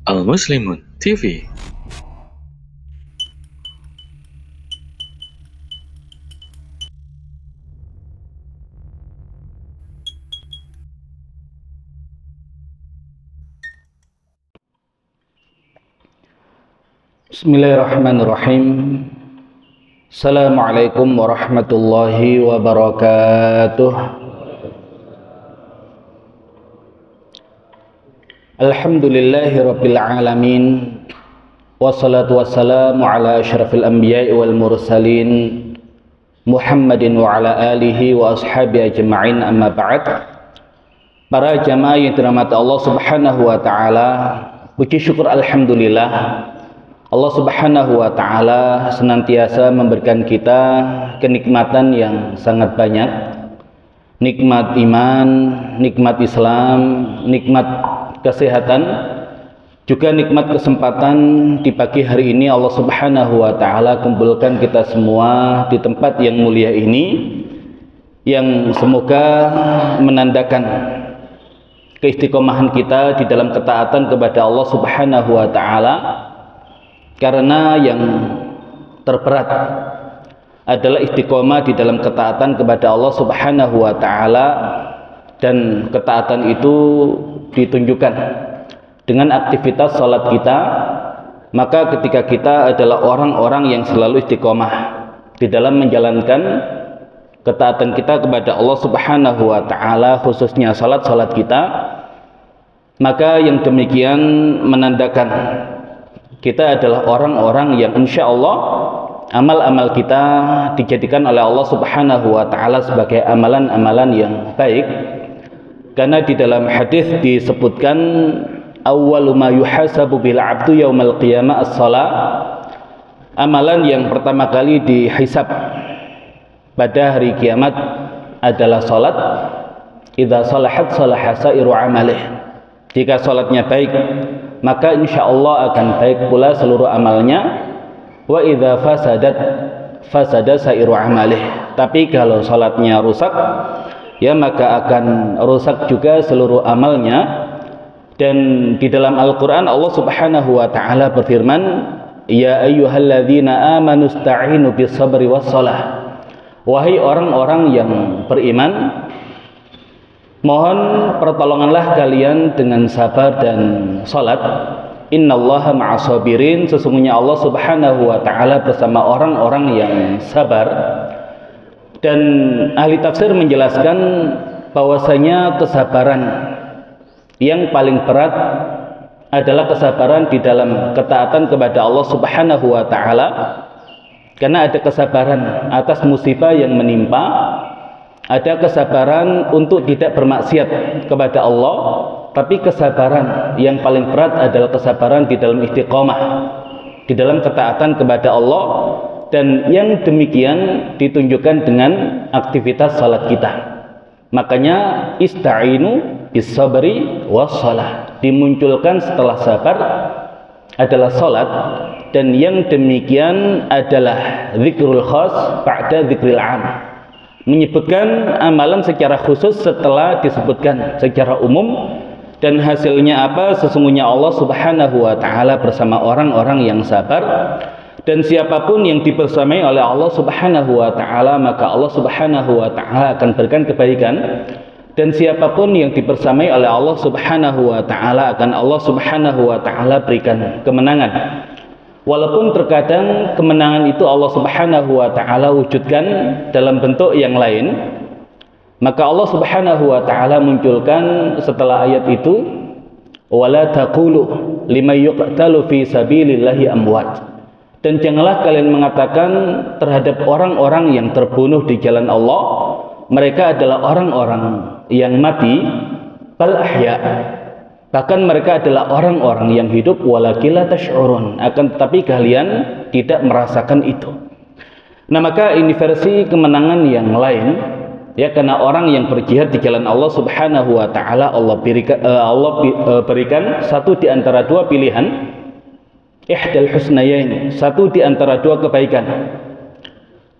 Al-Muslimun TV. Bismillahirrahmanirrahim. Assalamualaikum warahmatullahi wabarakatuh. Alhamdulillahi rabbil alamin. Wassalatu wassalamu ala asyrafil anbiya'i wal mursalin Muhammadin wa ala alihi wa ashabihi ajma'in, amma ba'd. Para jamaah yang dirahmati Allah subhanahu wa ta'ala, puji syukur alhamdulillah, Allah subhanahu wa ta'ala senantiasa memberikan kita kenikmatan yang sangat banyak. Nikmat iman, nikmat Islam, nikmat kesehatan, juga nikmat kesempatan di pagi hari ini Allah subhanahu wa ta'ala kumpulkan kita semua di tempat yang mulia ini, yang semoga menandakan keistiqomahan kita di dalam ketaatan kepada Allah subhanahu wa ta'ala. Karena yang terberat adalah istiqomah di dalam ketaatan kepada Allah subhanahu wa ta'ala, dan ketaatan itu ditunjukkan dengan aktivitas salat kita. Maka ketika kita adalah orang-orang yang selalu istiqomah di dalam menjalankan ketaatan kita kepada Allah subhanahu wa ta'ala, khususnya salat-salat kita, maka yang demikian menandakan kita adalah orang-orang yang insya Allah amal-amal kita dijadikan oleh Allah subhanahu wa ta'ala sebagai amalan-amalan yang baik. Karena di dalam hadis disebutkan, awwalu ma yuhasabu bil abdu yaumal qiyamah as-shalah. Amalan yang pertama kali dihisab pada hari kiamat adalah salat. Idza salahat salaha sairu amalih. Jika salatnya baik, maka insya Allah akan baik pula seluruh amalnya. Wa idza fasadat fasada sairu amalih. Tapi kalau salatnya rusak, ya maka akan rusak juga seluruh amalnya. Dan di dalam Al-Quran Allah subhanahu wa ta'ala berfirman, ya ayyuhalladzina amanu sta'inu bis sabri was salah. Wahai orang-orang yang beriman, mohon pertolonganlah kalian dengan sabar dan salat. Innallaha ma'as sabirin. Sesungguhnya Allah subhanahu wa ta'ala bersama orang-orang yang sabar. Dan ahli tafsir menjelaskan bahwasanya kesabaran yang paling berat adalah kesabaran di dalam ketaatan kepada Allah subhanahu wa ta'ala. Karena ada kesabaran atas musibah yang menimpa, ada kesabaran untuk tidak bermaksiat kepada Allah, tapi kesabaran yang paling berat adalah kesabaran di dalam istiqomah, di dalam ketaatan kepada Allah. Dan yang demikian ditunjukkan dengan aktivitas salat kita. Makanya ista'inu bis sabri was salah, dimunculkan setelah sabar adalah salat. Dan yang demikian adalah zikrul khas ba'da zikril 'am, menyebutkan amalan secara khusus setelah disebutkan secara umum. Dan hasilnya apa? Sesungguhnya Allah subhanahu wa ta'ala bersama orang-orang yang sabar. Dan siapapun yang dibersamai oleh Allah subhanahu wa ta'ala, maka Allah subhanahu wa ta'ala akan berikan kebaikan. Dan siapapun yang dibersamai oleh Allah subhanahu wa ta'ala, akan Allah subhanahu wa ta'ala berikan kemenangan. Walaupun terkadang kemenangan itu Allah subhanahu wa ta'ala wujudkan dalam bentuk yang lain, maka Allah subhanahu wa ta'ala munculkan setelah ayat itu, wala taqulu liman yuqtalu fi sabilillahi amwat. Dan janganlah kalian mengatakan terhadap orang-orang yang terbunuh di jalan Allah, mereka adalah orang-orang yang mati, bal ahya. Bahkan mereka adalah orang-orang yang hidup, walakin la tash'urun, akan tetapi kalian tidak merasakan itu. Nah, maka ini versi kemenangan yang lain, ya, karena orang yang berjihad di jalan Allah subhanahu wa ta'ala, Allah berikan satu di antara dua pilihan, ihdal husnayain, satu di antara dua kebaikan.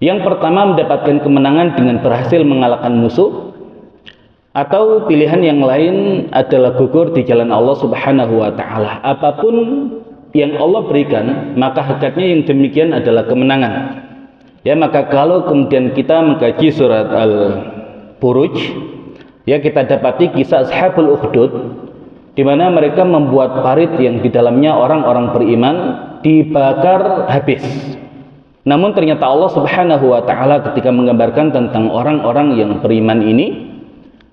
Yang pertama mendapatkan kemenangan dengan berhasil mengalahkan musuh, atau pilihan yang lain adalah gugur di jalan Allah Subhanahu wa taala. Apapun yang Allah berikan, maka hakikatnya yang demikian adalah kemenangan. Ya, maka kalau kemudian kita mengkaji surat Al-Buruj, ya, kita dapati kisah Ashabul Ukhdud, di mana mereka membuat parit yang di dalamnya orang-orang beriman dibakar habis. Namun ternyata Allah Subhanahu wa taala ketika menggambarkan tentang orang-orang yang beriman ini,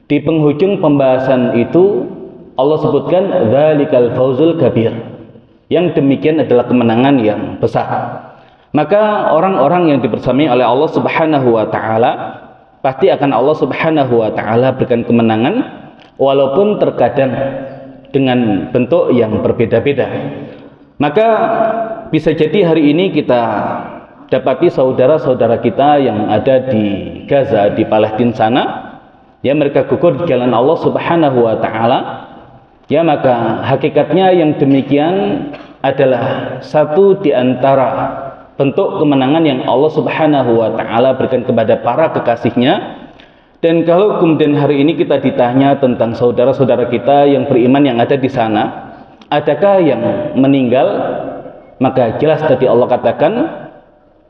di penghujung pembahasan itu Allah sebutkan dzalikal fauzul kabir. Yang demikian adalah kemenangan yang besar. Maka orang-orang yang dibersamai oleh Allah Subhanahu wa taala pasti akan Allah Subhanahu wa taala berikan kemenangan, walaupun terkadang dengan bentuk yang berbeda-beda. Maka bisa jadi hari ini kita dapati saudara-saudara kita yang ada di Gaza, di Palestina sana, ya, mereka gugur di jalan Allah Subhanahu wa taala. Ya, maka hakikatnya yang demikian adalah satu di antara bentuk kemenangan yang Allah Subhanahu wa taala berikan kepada para kekasihnya. Dan kalau kemudian hari ini kita ditanya tentang saudara-saudara kita yang beriman yang ada di sana, adakah yang meninggal? Maka jelas tadi Allah katakan,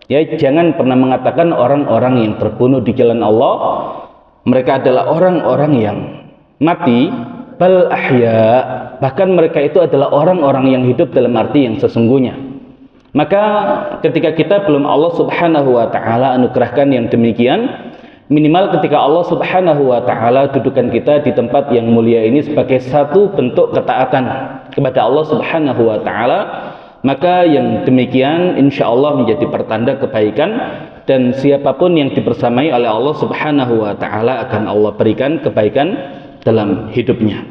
ya, jangan pernah mengatakan orang-orang yang terbunuh di jalan Allah mereka adalah orang-orang yang mati, bal ahya, bahkan mereka itu adalah orang-orang yang hidup dalam arti yang sesungguhnya. Maka ketika kita belum Allah Subhanahu wa taala anugerahkan yang demikian, minimal ketika Allah Subhanahu wa taala dudukan kita di tempat yang mulia ini sebagai satu bentuk ketaatan kepada Allah Subhanahu wa taala, maka yang demikian insya Allah menjadi pertanda kebaikan, dan siapapun yang dibersamai oleh Allah Subhanahu wa taala akan Allah berikan kebaikan dalam hidupnya.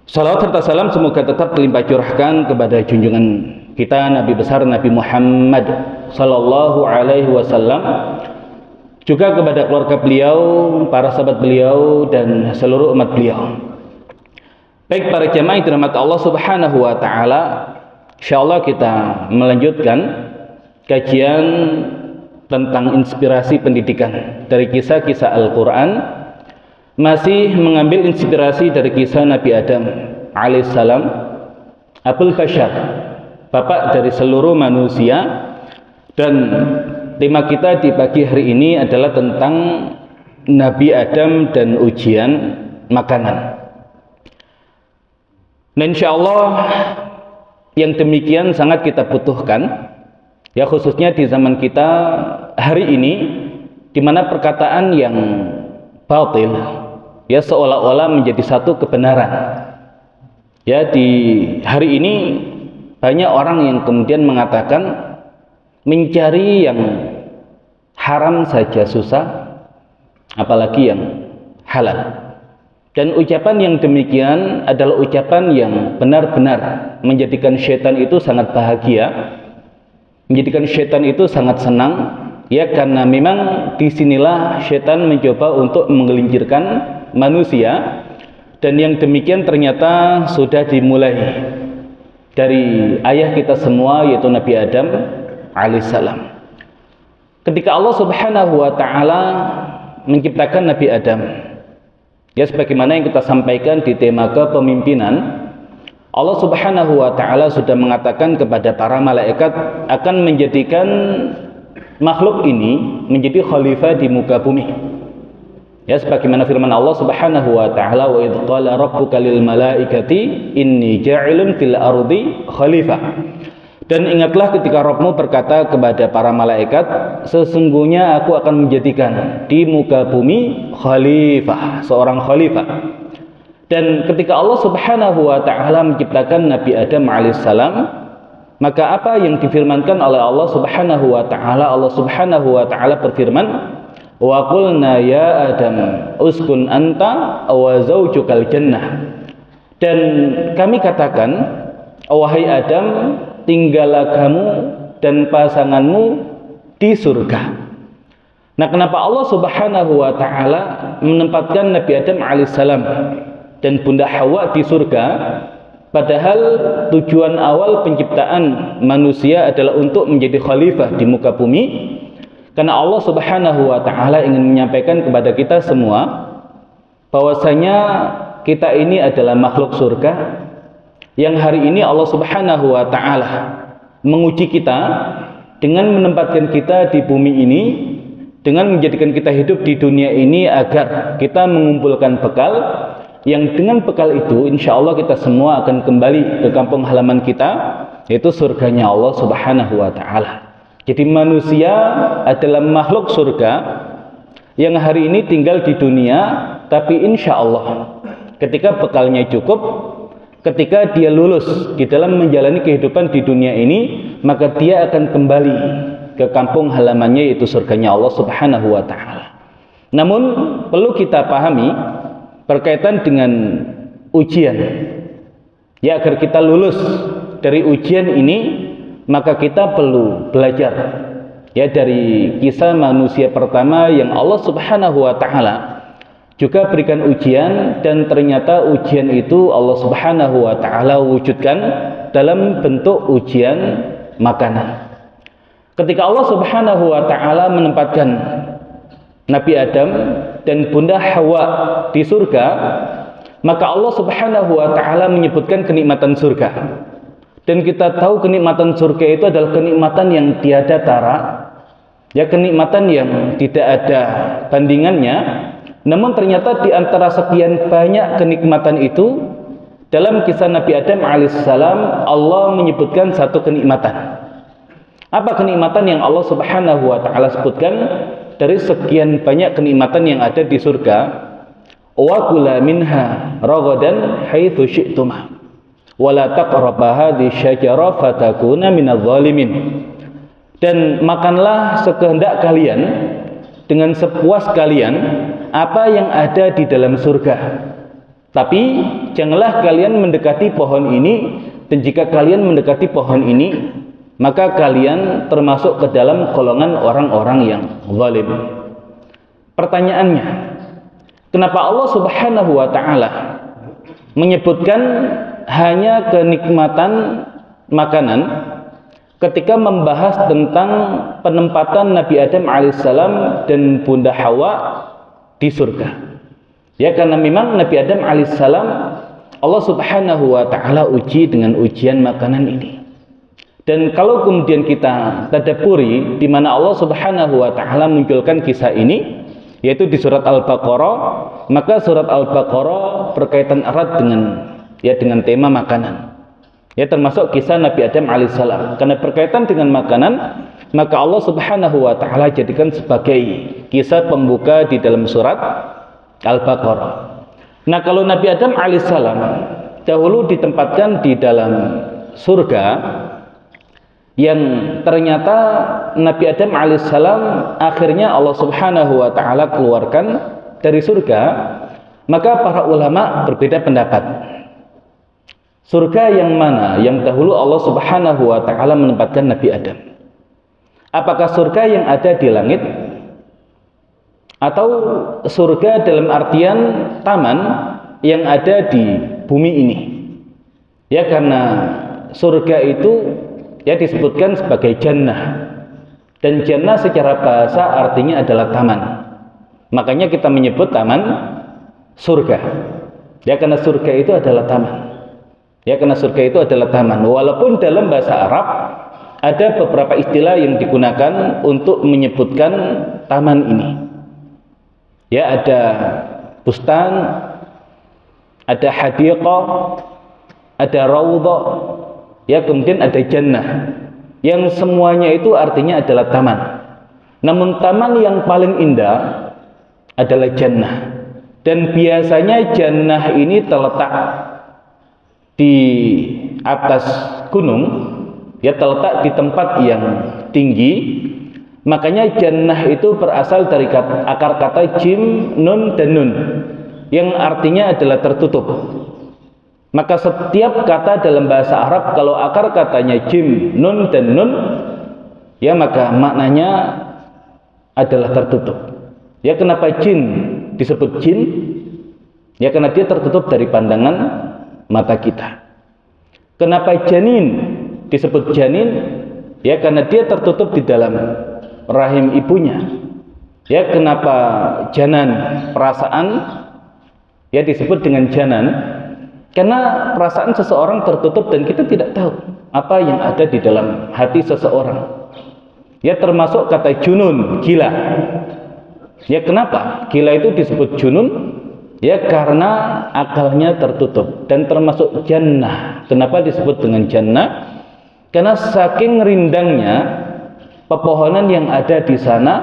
Salawat serta salam semoga tetap terlimpah curahkan kepada junjungan kita Nabi besar Nabi Muhammad sallallahu alaihi wasallam, juga kepada keluarga beliau, para sahabat beliau, dan seluruh umat beliau. Baik para jamaah yang dirahmati Allah Subhanahu wa taala, insyaallah kita melanjutkan kajian tentang inspirasi pendidikan dari kisah-kisah Al-Qur'an, masih mengambil inspirasi dari kisah Nabi Adam alaihissalam, Abul Bashar, bapak dari seluruh manusia. Dan tema kita di pagi hari ini adalah tentang Nabi Adam dan ujian makanan. Dan insya Allah yang demikian sangat kita butuhkan, ya, khususnya di zaman kita hari ini, di mana perkataan yang batil, ya, seolah-olah menjadi satu kebenaran. Ya, di hari ini banyak orang yang kemudian mengatakan mencari yang haram saja susah, apalagi yang halal. Dan ucapan yang demikian adalah ucapan yang benar-benar menjadikan syaitan itu sangat bahagia, menjadikan syaitan itu sangat senang, ya, karena memang disinilah syaitan mencoba untuk menggelincirkan manusia. Dan yang demikian ternyata sudah dimulai dari ayah kita semua, yaitu Nabi Adam alaihissalam. Ketika Allah Subhanahu wa taala menciptakan Nabi Adam, ya, sebagaimana yang kita sampaikan di tema kepemimpinan, Allah Subhanahu wa taala sudah mengatakan kepada para malaikat akan menjadikan makhluk ini menjadi khalifah di muka bumi. Ya, sebagaimana firman Allah Subhanahu wa taala, wa idz qala rabbuka lil malaikati inni ja'ilun fil ardi khalifah. Dan ingatlah ketika Rabbmu berkata kepada para malaikat, sesungguhnya aku akan menjadikan di muka bumi khalifah, seorang khalifah. Dan ketika Allah Subhanahu wa taala menciptakan Nabi Adam alaihissalam, maka apa yang difirmankan oleh Allah Subhanahu wa taala? Allah Subhanahu wa taala berfirman, wa qulna ya Adam uskun anta wa zaujukal jannah. Dan kami katakan, wahai Adam, tinggallah kamu dan pasanganmu di surga. Nah, kenapa Allah Subhanahu wa taala menempatkan Nabi Adam alaihissalam dan Bunda Hawa di surga, padahal tujuan awal penciptaan manusia adalah untuk menjadi khalifah di muka bumi? Karena Allah Subhanahu wa taala ingin menyampaikan kepada kita semua, bahwasanya kita ini adalah makhluk surga yang hari ini Allah Subhanahu wa taala menguji kita dengan menempatkan kita di bumi ini, dengan menjadikan kita hidup di dunia ini agar kita mengumpulkan bekal yang dengan bekal itu insya Allah kita semua akan kembali ke kampung halaman kita, yaitu surganya Allah Subhanahu wa taala. Jadi manusia adalah makhluk surga yang hari ini tinggal di dunia, tapi insya Allah ketika bekalnya cukup, ketika dia lulus di dalam menjalani kehidupan di dunia ini, maka dia akan kembali ke kampung halamannya, yaitu surganya Allah Subhanahu wa taala. Namun perlu kita pahami berkaitan dengan ujian. Ya, agar kita lulus dari ujian ini, maka kita perlu belajar ya dari kisah manusia pertama yang Allah Subhanahu wa taala juga berikan ujian, dan ternyata ujian itu Allah Subhanahu wa taala wujudkan dalam bentuk ujian makanan. Ketika Allah Subhanahu wa taala menempatkan Nabi Adam dan Bunda Hawa di surga, maka Allah Subhanahu wa taala menyebutkan kenikmatan surga. Dan kita tahu kenikmatan surga itu adalah kenikmatan yang tiada tara, ya, kenikmatan yang tidak ada bandingannya. Namun ternyata di antara sekian banyak kenikmatan itu, dalam kisah Nabi Adam alaihissalam Allah menyebutkan satu kenikmatan. Apa kenikmatan yang Allah Subhanahu wa taala sebutkan dari sekian banyak kenikmatan yang ada di surga? Wa kula minha ragadan haitsu syi'tuma wa la taqrabu hadhihi syajara fatakuna minadh dhalimin. Dan makanlah sekehendak kalian dengan sepuas kalian apa yang ada di dalam surga, tapi janganlah kalian mendekati pohon ini, dan jika kalian mendekati pohon ini, maka kalian termasuk ke dalam golongan orang-orang yang zalim. Pertanyaannya, kenapa Allah Subhanahu wa taala menyebutkan hanya kenikmatan makanan ketika membahas tentang penempatan Nabi Adam alaihissalam dan Bunda Hawa di surga? Ya, karena memang Nabi Adam alaihissalam Allah Subhanahu wa taala uji dengan ujian makanan ini. Dan kalau kemudian kita tadabburi di mana Allah Subhanahu wa taala munculkan kisah ini, yaitu di surat Al-Baqarah, maka surat Al-Baqarah berkaitan erat dengan tema makanan. Ya, termasuk kisah Nabi Adam alaihissalam. Karena berkaitan dengan makanan, maka Allah Subhanahu wa taala jadikan sebagai kisah pembuka di dalam surat Al-Baqarah. Nah, kalau Nabi Adam alaihissalam dahulu ditempatkan di dalam surga, yang ternyata Nabi Adam alaihissalam akhirnya Allah Subhanahu wa taala keluarkan dari surga, maka para ulama berbeda pendapat. Surga yang mana yang dahulu Allah Subhanahu wa taala menempatkan Nabi Adam? Apakah surga yang ada di langit, atau surga dalam artian taman yang ada di bumi ini? Ya, karena surga itu ya disebutkan sebagai jannah, dan jannah secara bahasa artinya adalah taman. Makanya kita menyebut taman surga. Ya, karena surga itu adalah taman. Ya, karena surga itu adalah taman. Walaupun dalam bahasa Arab ada beberapa istilah yang digunakan untuk menyebutkan taman ini. Ya, ada bustan, ada hadiqah, ada raudhah, ya, kemudian ada jannah. Yang semuanya itu artinya adalah taman. Namun taman yang paling indah adalah jannah. Dan biasanya jannah ini terletak di atas gunung, ya, terletak di tempat yang tinggi. Makanya jannah itu berasal dari akar kata jim, nun, dan nun, yang artinya adalah tertutup. Maka setiap kata dalam bahasa Arab kalau akar katanya jim, nun, dan nun, ya, maka maknanya adalah tertutup. Ya, kenapa jin disebut jin? Ya, karena dia tertutup dari pandangan mata kita. Kenapa janin disebut janin? Ya, karena dia tertutup di dalam rahim ibunya. Ya, kenapa janan perasaan ya disebut dengan janan, karena perasaan seseorang tertutup dan kita tidak tahu apa yang ada di dalam hati seseorang. Ya termasuk kata junun, gila. Ya kenapa? Gila itu disebut junun? Ya karena akalnya tertutup. Dan termasuk jannah. Kenapa disebut dengan jannah? Karena saking rindangnya pepohonan yang ada di sana,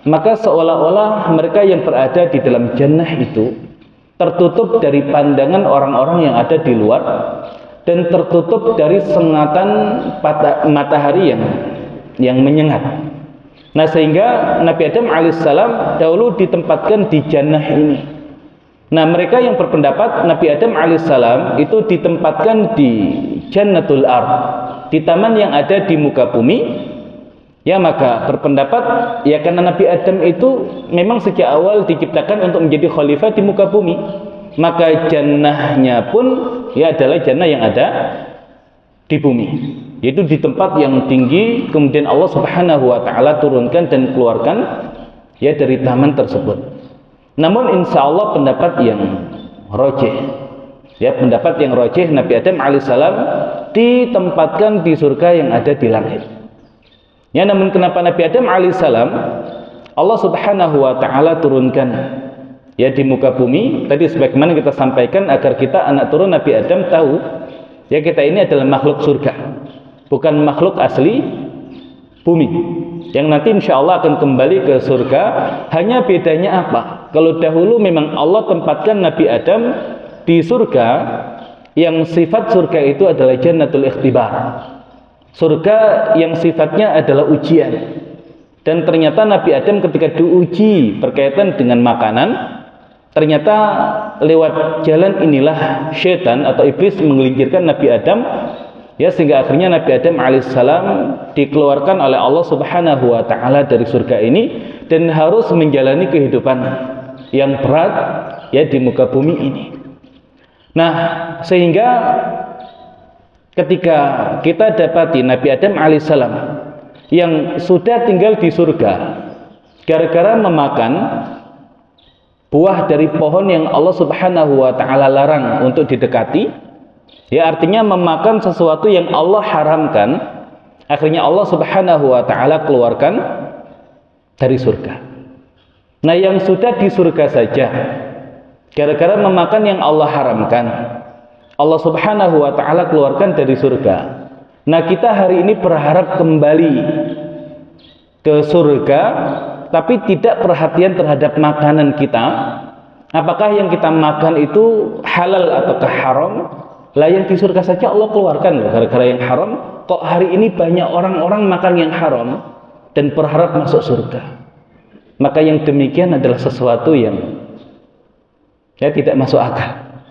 maka seolah-olah mereka yang berada di dalam jannah itu tertutup dari pandangan orang-orang yang ada di luar dan tertutup dari sengatan matahari yang menyengat. Nah sehingga Nabi Adam alaihissalam dahulu ditempatkan di jannah ini. Nah mereka yang berpendapat Nabi Adam alaihissalam itu ditempatkan di Jannatul Ard, di taman yang ada di muka bumi. Ya maka berpendapat ya karena Nabi Adam itu memang sejak awal diciptakan untuk menjadi khalifah di muka bumi, maka jannahnya pun ya adalah jannah yang ada di bumi, yaitu di tempat yang tinggi. Kemudian Allah Subhanahu wa taala turunkan dan keluarkan ya dari taman tersebut. Namun insya Allah pendapat yang rajih, ya pendapat yang rajih, Nabi Adam alaihissalam ditempatkan di surga yang ada di langit. Ya, namun kenapa Nabi Adam alaihissalam Allah Subhanahu wa taala turunkan ya di muka bumi? Tadi sebagaimana kita sampaikan agar kita anak turun Nabi Adam tahu ya kita ini adalah makhluk surga, bukan makhluk asli bumi. Yang nanti insya Allah akan kembali ke surga. Hanya bedanya apa? Kalau dahulu memang Allah tempatkan Nabi Adam di surga yang sifat surga itu adalah jannatul ikhtibar, surga yang sifatnya adalah ujian. Dan ternyata Nabi Adam ketika diuji berkaitan dengan makanan, ternyata lewat jalan inilah syaitan atau iblis menggelincirkan Nabi Adam ya sehingga akhirnya Nabi Adam alaihissalam dikeluarkan oleh Allah Subhanahu wa taala dari surga ini dan harus menjalani kehidupan yang berat ya di muka bumi ini. Nah, sehingga ketika kita dapati Nabi Adam alaihissalam yang sudah tinggal di surga gara-gara memakan buah dari pohon yang Allah Subhanahu wa taala larang untuk didekati, ya artinya memakan sesuatu yang Allah haramkan, akhirnya Allah Subhanahu wa taala keluarkan dari surga. Nah, yang sudah di surga saja gara-gara memakan yang Allah haramkan, Allah Subhanahu wa taala keluarkan dari surga. Nah, kita hari ini berharap kembali ke surga tapi tidak perhatian terhadap makanan kita. Apakah yang kita makan itu halal ataukah haram? Lah yang di surga saja Allah keluarkan loh gara-gara yang haram. Kok hari ini banyak orang-orang makan yang haram dan berharap masuk surga? Maka yang demikian adalah sesuatu yang ya tidak masuk akal.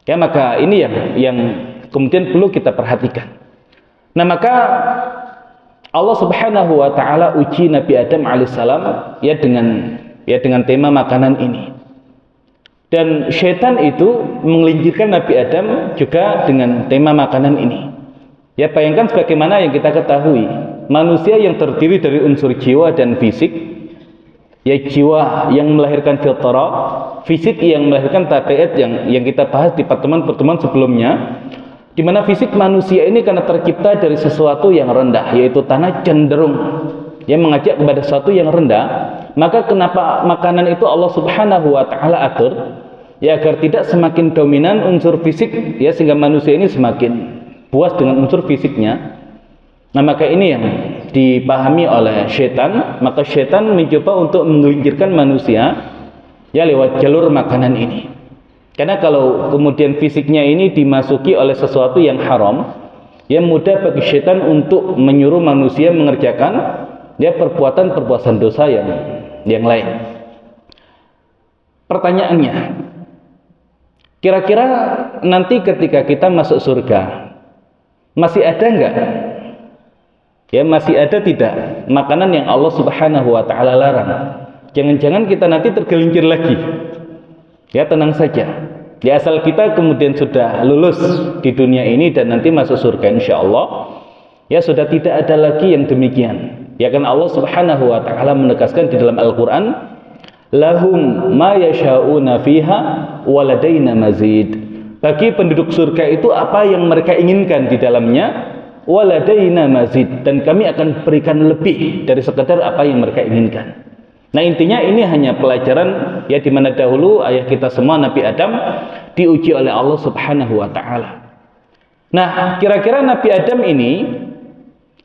Ya maka ini yang kemudian perlu kita perhatikan. Nah maka Allah Subhanahu wa taala uji Nabi Adam alaihissalam ya dengan tema makanan ini. Dan syaitan itu menggelincirkan Nabi Adam juga dengan tema makanan ini. Ya bayangkan sebagaimana yang kita ketahui, manusia yang terdiri dari unsur jiwa dan fisik, ya jiwa yang melahirkan fitrah, fisik yang melahirkan tabiat yang kita bahas di pertemuan-pertemuan sebelumnya, di mana fisik manusia ini karena tercipta dari sesuatu yang rendah, yaitu tanah, cenderung yang mengajak kepada sesuatu yang rendah. Maka kenapa makanan itu Allah Subhanahu wa taala atur ya agar tidak semakin dominan unsur fisik ya sehingga manusia ini semakin puas dengan unsur fisiknya. Nah maka ini yang dipahami oleh syaitan. Maka syaitan mencoba untuk menggelincirkan manusia ya lewat jalur makanan ini. Karena kalau kemudian fisiknya ini dimasuki oleh sesuatu yang haram, ya mudah bagi syaitan untuk menyuruh manusia mengerjakan ya perbuatan-perbuatan dosa yang lain. Pertanyaannya, kira-kira nanti ketika kita masuk surga masih ada enggak? Ya masih ada tidak makanan yang Allah Subhanahu wa taala larang? Jangan-jangan kita nanti tergelincir lagi. Ya tenang saja. Ya asal kita kemudian sudah lulus di dunia ini dan nanti masuk surga insyaallah, ya sudah tidak ada lagi yang demikian. Ya kan Allah Subhanahu wa taala menegaskan di dalam Al-Qur'an, Lahum ma yasha'una fiha waladaina mazid. Bagi penduduk surga itu apa yang mereka inginkan di dalamnya, waladaina mazid, dan kami akan berikan lebih dari sekedar apa yang mereka inginkan. Nah, intinya ini hanya pelajaran ya, di mana dahulu ayah kita semua Nabi Adam diuji oleh Allah Subhanahu wa taala. Nah, kira-kira Nabi Adam ini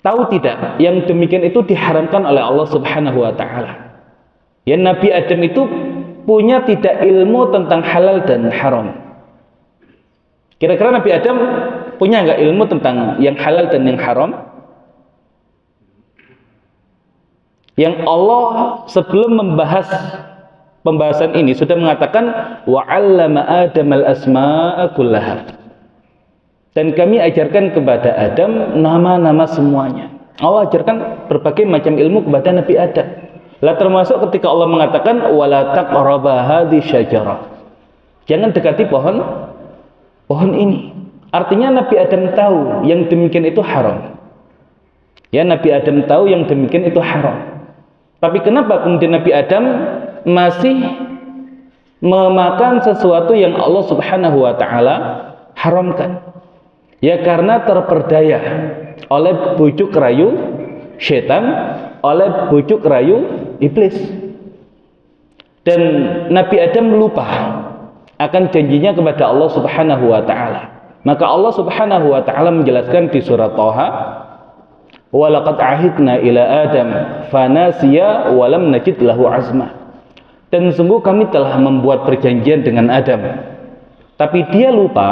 tahu tidak yang demikian itu diharamkan oleh Allah Subhanahu wa taala? Ya, Nabi Adam itu punya tidak ilmu tentang halal dan haram. Kira-kira Nabi Adam punya nggak ilmu tentang yang halal dan yang haram? Yang Allah sebelum membahas pembahasan ini sudah mengatakan wa 'allama Adamal asma'a kullaha. Dan kami ajarkan kepada Adam nama-nama semuanya. Allah ajarkan berbagai macam ilmu kepada Nabi Adam. Lah termasuk ketika Allah mengatakan wala taqraba hadhihi syajarah. Jangan dekati pohon ini. Artinya Nabi Adam tahu yang demikian itu haram. Ya, Nabi Adam tahu yang demikian itu haram. Tapi kenapa kemudian Nabi Adam masih memakan sesuatu yang Allah Subhanahu wa taala haramkan? Ya, karena terperdaya oleh bujuk rayu setan, oleh bujuk rayu iblis. Dan Nabi Adam lupa akan janjinya kepada Allah Subhanahu wa taala. Maka Allah Subhanahu wa taala menjelaskan di surat Thaha, wa laqad ahidna ila Adam fanasiya wa lam najid lahu azma. Dan sungguh kami telah membuat perjanjian dengan Adam, tapi dia lupa,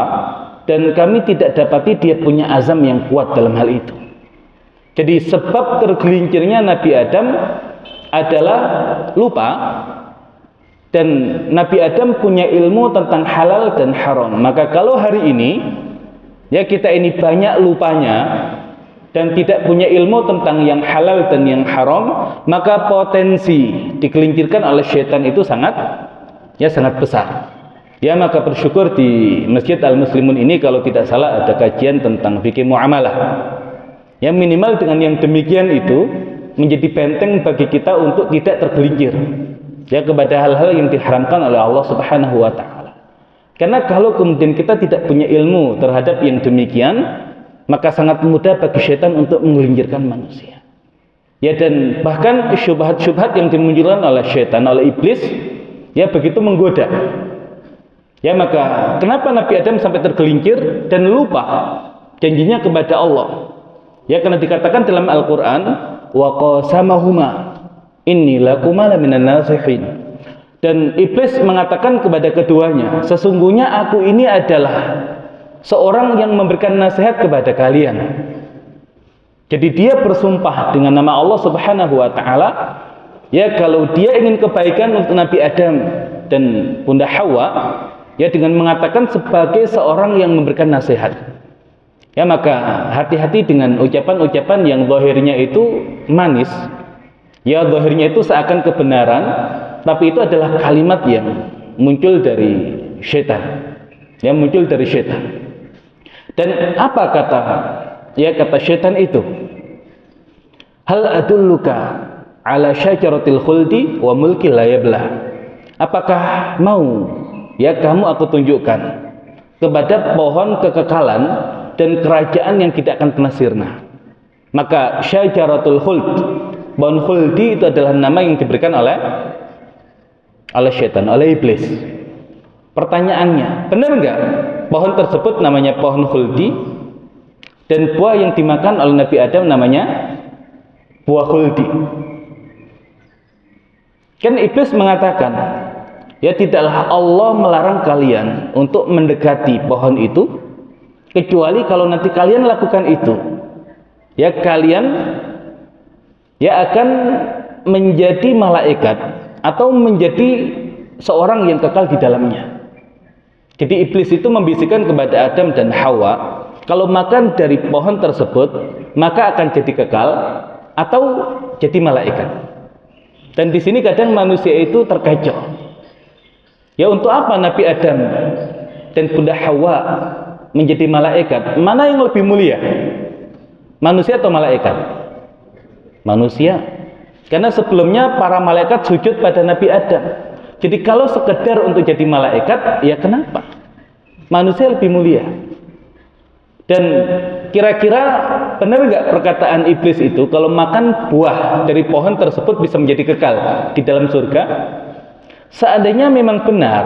dan kami tidak dapati dia punya azam yang kuat dalam hal itu. Jadi sebab tergelincirnya Nabi Adam adalah lupa, dan Nabi Adam punya ilmu tentang halal dan haram. Maka kalau hari ini ya kita ini banyak lupanya dan tidak punya ilmu tentang yang halal dan yang haram, maka potensi digelincirkan oleh syaitan itu sangat besar. Ya, maka bersyukur di Masjid Al-Muslimun ini kalau tidak salah ada kajian tentang fikih muamalah. Ya, minimal dengan yang demikian itu menjadi benteng bagi kita untuk tidak tergelincir ya kepada hal-hal yang diharamkan oleh Allah Subhanahu wa taala. Karena kalau kemudian kita tidak punya ilmu terhadap yang demikian, maka sangat mudah bagi syaitan untuk menggelincirkan manusia. Ya, dan bahkan syubhat-syubhat yang dimunculkan oleh syaitan, oleh iblis, ya begitu menggoda. Ya, maka kenapa Nabi Adam sampai tergelincir dan lupa janjinya kepada Allah? Ya, karena dikatakan dalam Al-Quran, wa qasamahuma inni lakuma laminan nasihin. Dan iblis mengatakan kepada keduanya, sesungguhnya aku ini adalah seorang yang memberikan nasihat kepada kalian. Jadi dia bersumpah dengan nama Allah Subhanahu wa taala, ya kalau dia ingin kebaikan untuk Nabi Adam dan Bunda Hawa, ya dengan mengatakan sebagai seorang yang memberikan nasihat. Ya, maka hati-hati dengan ucapan-ucapan yang zahirnya itu manis. Ya, zahirnya itu seakan kebenaran, tapi itu adalah kalimat yang muncul dari syaitan. Ya, muncul dari syaitan. Dan apa kata syaitan itu? Hal adulluka ala syajaratil khuldi wa mulki la yabla. Apakah mau ya kamu aku tunjukkan kepada pohon kekekalan dan kerajaan yang tidak akan pernah sirna? Maka syajaratul khuld, pohon khuldi itu adalah nama yang diberikan oleh syaitan, oleh iblis. Pertanyaannya, benar enggak pohon tersebut namanya pohon khuldi dan buah yang dimakan oleh Nabi Adam namanya buah khuldi? Kan iblis mengatakan, ya tidaklah Allah melarang kalian untuk mendekati pohon itu kecuali kalau nanti kalian lakukan itu, ya kalian ya akan menjadi malaikat atau menjadi seorang yang kekal di dalamnya. Jadi iblis itu membisikkan kepada Adam dan Hawa, kalau makan dari pohon tersebut maka akan jadi kekal atau jadi malaikat. Dan di sini kadang manusia itu terkecoh. Ya, untuk apa Nabi Adam dan Bunda Hawa menjadi malaikat? Mana yang lebih mulia? Manusia atau malaikat? Manusia. Karena sebelumnya para malaikat sujud pada Nabi Adam. Jadi kalau sekedar untuk jadi malaikat, ya kenapa? Manusia lebih mulia. Dan kira-kira benar nggak perkataan iblis itu, kalau makan buah dari pohon tersebut bisa menjadi kekal di dalam surga? Seandainya memang benar,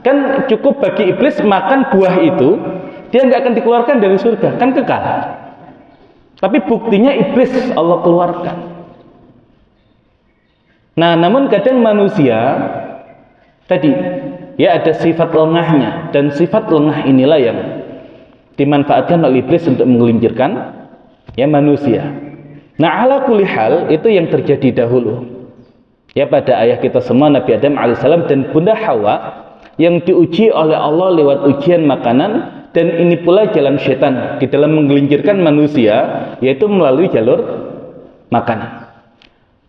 kan cukup bagi iblis makan buah itu, dia nggak akan dikeluarkan dari surga, kan kekal. Tapi buktinya iblis Allah keluarkan. Nah, namun kadang manusia tadi ya ada sifat lengahnya, dan sifat lengah inilah yang dimanfaatkan oleh iblis untuk menggelincirkan ya manusia. Nah, ala kulli hal itu yang terjadi dahulu. Ya pada ayah kita semua Nabi Adam alaihissalam dan Bunda Hawa yang diuji oleh Allah lewat ujian makanan, dan ini pula jalan setan di dalam menggelincirkan manusia, yaitu melalui jalur makanan.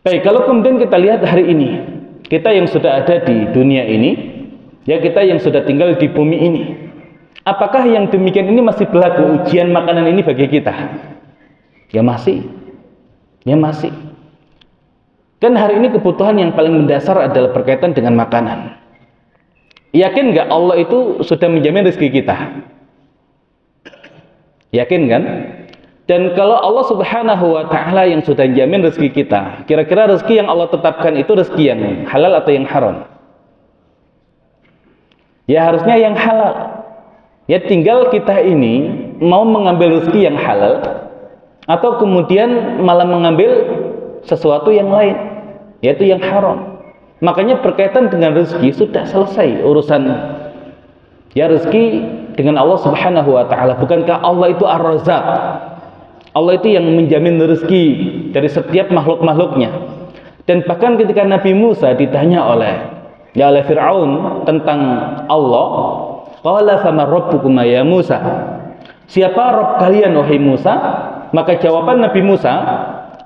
Baik, kalau kemudian kita lihat hari ini, kita yang sudah ada di dunia ini, ya kita yang sudah tinggal di bumi ini, apakah yang demikian ini masih berlaku ujian makanan ini bagi kita? Ya masih. Ya masih. Kan hari ini kebutuhan yang paling mendasar adalah berkaitan dengan makanan. Yakin nggak Allah itu sudah menjamin rezeki kita? Yakin kan? Dan kalau Allah Subhanahu wa ta'ala yang sudah jamin rezeki kita, kira-kira rezeki yang Allah tetapkan itu rezeki yang halal atau yang haram? Ya harusnya yang halal. Ya tinggal kita ini mau mengambil rezeki yang halal atau kemudian malah mengambil sesuatu yang lain, yaitu yang haram. Makanya berkaitan dengan rezeki sudah selesai urusan ya rezeki dengan Allah Subhanahu wa ta'ala. Bukankah Allah itu Ar-Razzaq? Allah itu yang menjamin rezeki dari setiap makhluk-makhluknya. Dan bahkan ketika Nabi Musa ditanya oleh Fir'aun tentang Allah, qala fama rabbukum ya Musa? Siapa Rabb kalian wahai Musa? Maka jawaban Nabi Musa,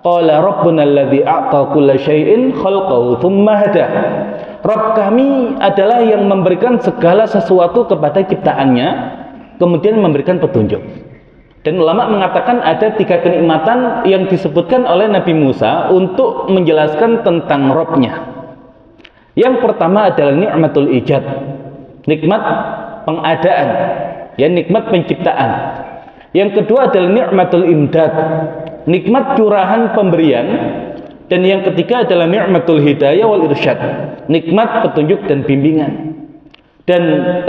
qala rabbuna alladzi a'ta kulla syai'in khalqahu tsumma hada. Rabb kami adalah yang memberikan segala sesuatu kepada ciptaannya, kemudian memberikan petunjuk. Dan ulama mengatakan ada 3 kenikmatan yang disebutkan oleh Nabi Musa untuk menjelaskan tentang Rabb-nya. Yang pertama adalah nikmatul ijad, nikmat pengadaan, ya nikmat penciptaan. Yang kedua adalah nikmatul imdad, nikmat curahan pemberian. Dan yang ketiga adalah nikmatul hidayah wal irsyad, nikmat petunjuk dan bimbingan. Dan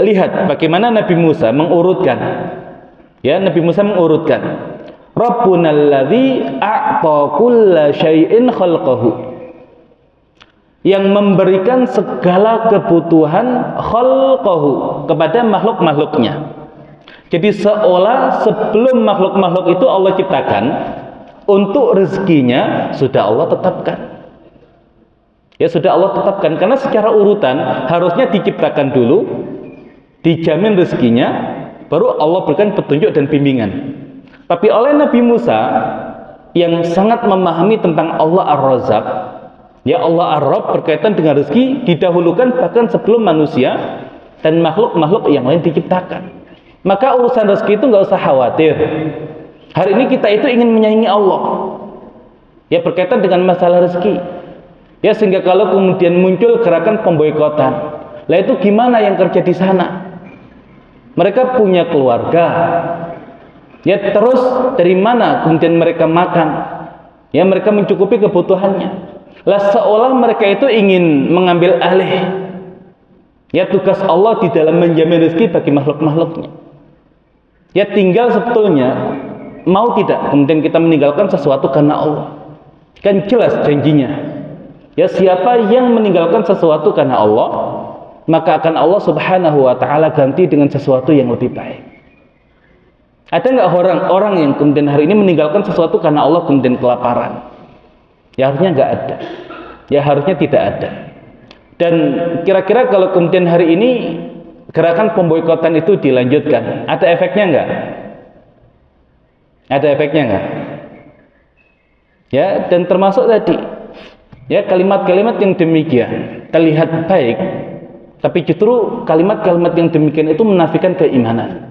lihat bagaimana Nabi Musa mengurutkan. Ya, Nabi Musa mengurutkan. Rabbunalladzi a'ta kulla syai'in khalqahu. Yang memberikan segala kebutuhan khalqahu kepada makhluk-makhluknya. Jadi seolah sebelum makhluk-makhluk itu Allah ciptakan, untuk rezekinya sudah Allah tetapkan. Ya sudah Allah tetapkan, karena secara urutan harusnya diciptakan dulu, dijamin rezekinya, baru Allah berikan petunjuk dan bimbingan. Tapi oleh Nabi Musa yang sangat memahami tentang Allah Ar-Razzaq, ya Allah Ar-Rabb berkaitan dengan rezeki didahulukan bahkan sebelum manusia dan makhluk-makhluk yang lain diciptakan. Maka urusan rezeki itu nggak usah khawatir. Hari ini kita itu ingin menyaingi Allah, ya berkaitan dengan masalah rezeki. Ya sehingga kalau kemudian muncul gerakan pemboikotan, lah itu gimana yang kerja di sana? Mereka punya keluarga, ya terus dari mana kemudian mereka makan? Ya mereka mencukupi kebutuhannya. Lah seolah mereka itu ingin mengambil alih ya tugas Allah di dalam menjamin rezeki bagi makhluk-makhluknya. Ya tinggal sebetulnya mau tidak kemudian kita meninggalkan sesuatu karena Allah. Kan jelas janjinya. Ya siapa yang meninggalkan sesuatu karena Allah, maka akan Allah Subhanahu wa ta'ala ganti dengan sesuatu yang lebih baik. Ada nggak orang-orang yang kemudian hari ini meninggalkan sesuatu karena Allah kemudian kelaparan? Ya harusnya nggak ada. Ya harusnya tidak ada. Dan kira-kira kalau kemudian hari ini gerakan pemboikotan itu dilanjutkan, ada efeknya nggak? Ada efeknya nggak? Ya, dan termasuk tadi, ya kalimat-kalimat yang demikian terlihat baik, tapi justru kalimat-kalimat yang demikian itu menafikan keimanan.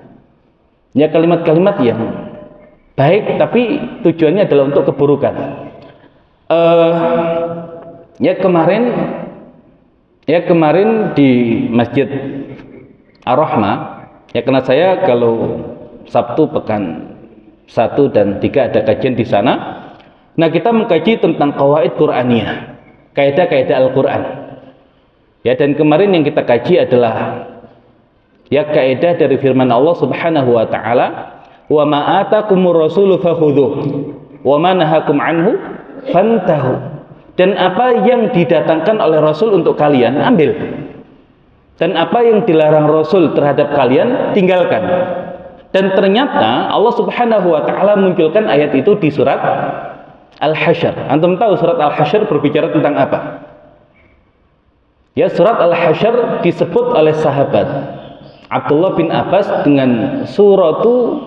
Ya kalimat-kalimat yang baik, tapi tujuannya adalah untuk keburukan. Ya kemarin di Masjid Ar-Rahmah, ya karena saya kalau Sabtu pekan 1 dan 3 ada kajian di sana. Nah, kita mengkaji tentang qawaid Qur'aniyah, kaidah-kaidah Al-Qur'an. Ya, dan kemarin yang kita kaji adalah ya kaidah dari firman Allah Subhanahu wa taala, "Wa ma atakumur rasulu fakhudhuh, wa ma nahakum anhu fantahu." Dan apa yang didatangkan oleh Rasul untuk kalian, ambil. Dan apa yang dilarang Rasul terhadap kalian, tinggalkan. Dan ternyata Allah Subhanahu wa taala munculkan ayat itu di surat Al-Hasyr. Antum tahu surat Al-Hasyr berbicara tentang apa? Ya, surat Al-Hasyr disebut oleh sahabat Abdullah bin Abbas dengan suratu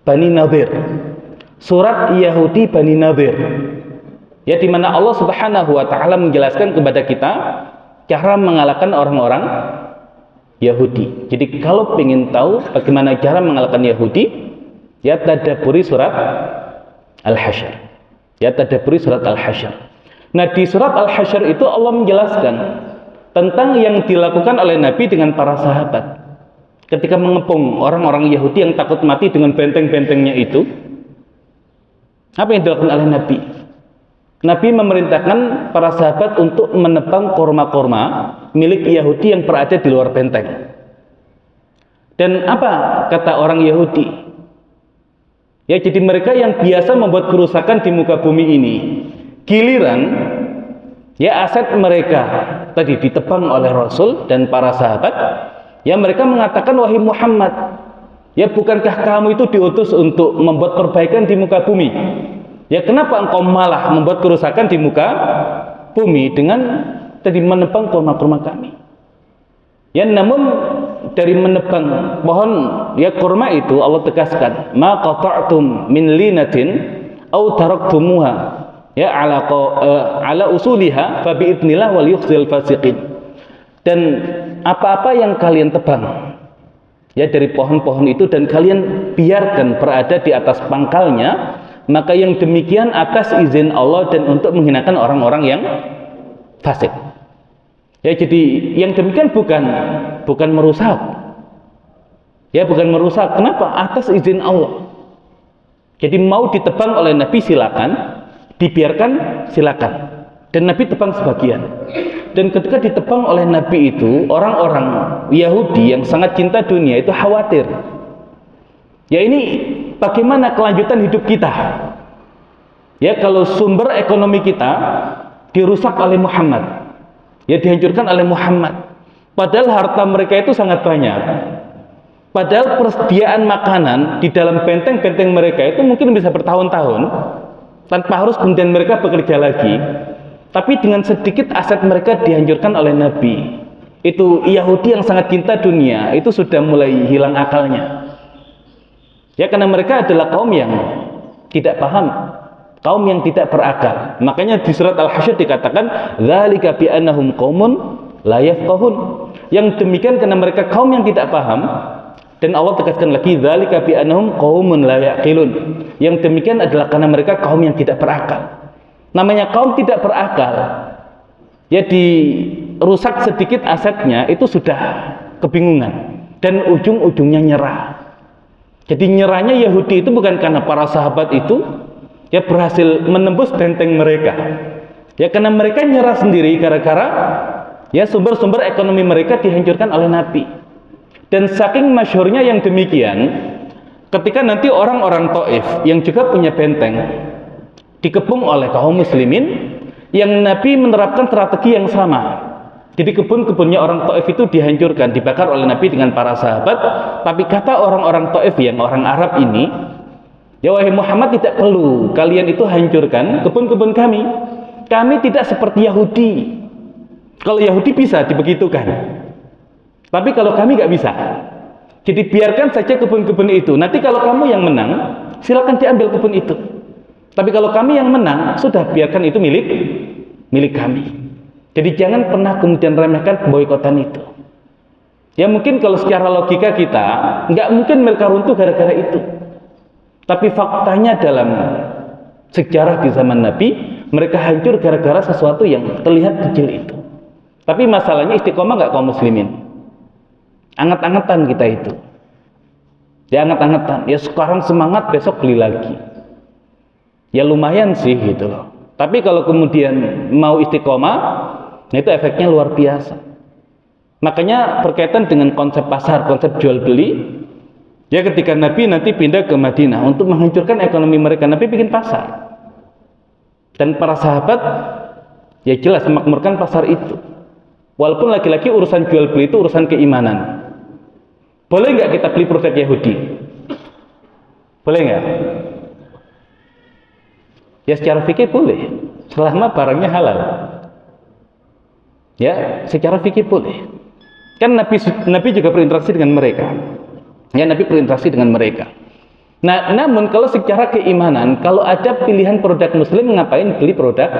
Bani Nadir. Surat Yahudi Bani Nadir. Ya, di mana Allah Subhanahu wa taala menjelaskan kepada kita cara mengalahkan orang-orang Yahudi. Jadi kalau ingin tahu bagaimana cara mengalahkan Yahudi, ya tadabburi surat Al-Hasyr. Ya tadabburi surat Al-Hasyr. Nah, di surat Al-Hasyr itu Allah menjelaskan tentang yang dilakukan oleh Nabi dengan para sahabat ketika mengepung orang-orang Yahudi yang takut mati dengan benteng-bentengnya itu. Apa yang dilakukan oleh Nabi? Nabi memerintahkan para sahabat untuk menebang korma-korma milik Yahudi yang berada di luar benteng. Dan apa kata orang Yahudi? Ya, jadi mereka yang biasa membuat kerusakan di muka bumi ini, giliran ya aset mereka tadi ditebang oleh Rasul dan para sahabat, ya mereka mengatakan, wahai Muhammad, ya bukankah kamu itu diutus untuk membuat perbaikan di muka bumi? Ya kenapa engkau malah membuat kerusakan di muka bumi dengan tadi menebang kurma-kurma kami? Ya, namun dari menebang pohon ya kurma itu Allah tegaskan, ma qata'tum min linatin aw taraktumuha ya ala usuliha fa bi idznillah wal yukhzil fasiqin. Dan apa-apa yang kalian tebang ya dari pohon-pohon itu dan kalian biarkan berada di atas pangkalnya, maka yang demikian atas izin Allah dan untuk menghinakan orang-orang yang fasik. Ya, jadi yang demikian bukan merusak. Ya, bukan merusak. Kenapa? Atas izin Allah. Jadi mau ditebang oleh Nabi silakan, dibiarkan silakan. Dan Nabi tebang sebagian. Dan ketika ditebang oleh Nabi itu, orang-orang Yahudi yang sangat cinta dunia itu khawatir. Ya, ini bagaimana kelanjutan hidup kita? Ya, kalau sumber ekonomi kita dirusak oleh Muhammad, ya dihancurkan oleh Muhammad. Padahal harta mereka itu sangat banyak. Padahal persediaan makanan di dalam benteng-benteng mereka itu mungkin bisa bertahun-tahun tanpa harus kemudian mereka bekerja lagi. Tapi dengan sedikit aset mereka dihancurkan oleh Nabi. Itu Yahudi yang sangat cinta dunia itu sudah mulai hilang akalnya. Ya, karena mereka adalah kaum yang tidak paham, kaum yang tidak berakal. Makanya di surat Al-Hasyr dikatakan, dzalika bi annahum qaumun la yafqahun. Yang demikian karena mereka kaum yang tidak paham. Dan Allah tegaskan lagi, dzalika bi annahum qaumun la yaqilun. Yang demikian adalah karena mereka kaum yang tidak berakal. Namanya kaum tidak berakal, ya dirusak sedikit asetnya itu sudah kebingungan dan ujung-ujungnya nyerah. Jadi nyerahnya Yahudi itu bukan karena para sahabat itu ya berhasil menembus benteng mereka. Ya karena mereka nyerah sendiri gara-gara ya sumber-sumber ekonomi mereka dihancurkan oleh Nabi. Dan saking masyhurnya yang demikian, ketika nanti orang-orang Taif yang juga punya benteng dikepung oleh kaum muslimin, yang Nabi menerapkan strategi yang sama. Jadi kebun-kebunnya orang Taif itu dihancurkan, dibakar oleh Nabi dengan para sahabat. Tapi kata orang-orang Taif yang orang Arab ini, ya wahai Muhammad, tidak perlu kalian itu hancurkan kebun-kebun kami. Kami tidak seperti Yahudi. Kalau Yahudi bisa dibegitukan, tapi kalau kami nggak bisa. Jadi biarkan saja kebun-kebun itu. Nanti kalau kamu yang menang, silakan diambil kebun itu. Tapi kalau kami yang menang, sudah biarkan itu milik kami. Jadi jangan pernah kemudian remehkan boikotan itu. Ya mungkin kalau secara logika kita nggak mungkin mereka runtuh gara-gara itu. Tapi faktanya dalam sejarah di zaman Nabi, mereka hancur gara-gara sesuatu yang terlihat kecil itu. Tapi masalahnya istiqomah nggak kaum muslimin. Anget-angetan kita itu. Ya anget-angetan. Ya sekarang semangat, besok beli lagi. Ya lumayan sih gitu loh. Tapi kalau kemudian mau istiqomah, itu efeknya luar biasa. Makanya berkaitan dengan konsep pasar, konsep jual beli. Ya ketika Nabi nanti pindah ke Madinah untuk menghancurkan ekonomi mereka, Nabi bikin pasar. Dan para sahabat ya jelas memakmurkan pasar itu. Walaupun lagi-lagi urusan jual beli itu urusan keimanan. Boleh nggak kita beli produk Yahudi? Boleh nggak? Ya secara fikih boleh, selama barangnya halal. Ya secara fikih boleh. Kan Nabi juga berinteraksi dengan mereka. Ya Nabi berinteraksi dengan mereka. Nah, namun kalau secara keimanan, kalau ada pilihan produk muslim, ngapain beli produk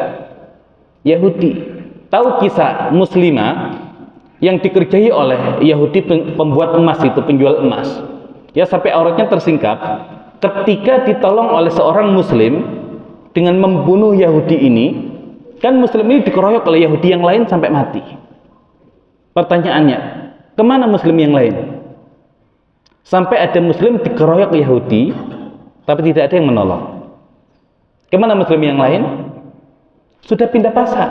Yahudi? Tahu kisah muslimah yang dikerjai oleh Yahudi pembuat emas itu, penjual emas. Ya sampai auratnya tersingkap ketika ditolong oleh seorang muslim dengan membunuh Yahudi ini. Kan muslim ini dikeroyok oleh Yahudi yang lain sampai mati. Pertanyaannya, kemana muslim yang lain? Sampai ada muslim dikeroyok Yahudi, tapi tidak ada yang menolong. Kemana muslim yang lain? Sudah pindah pasar.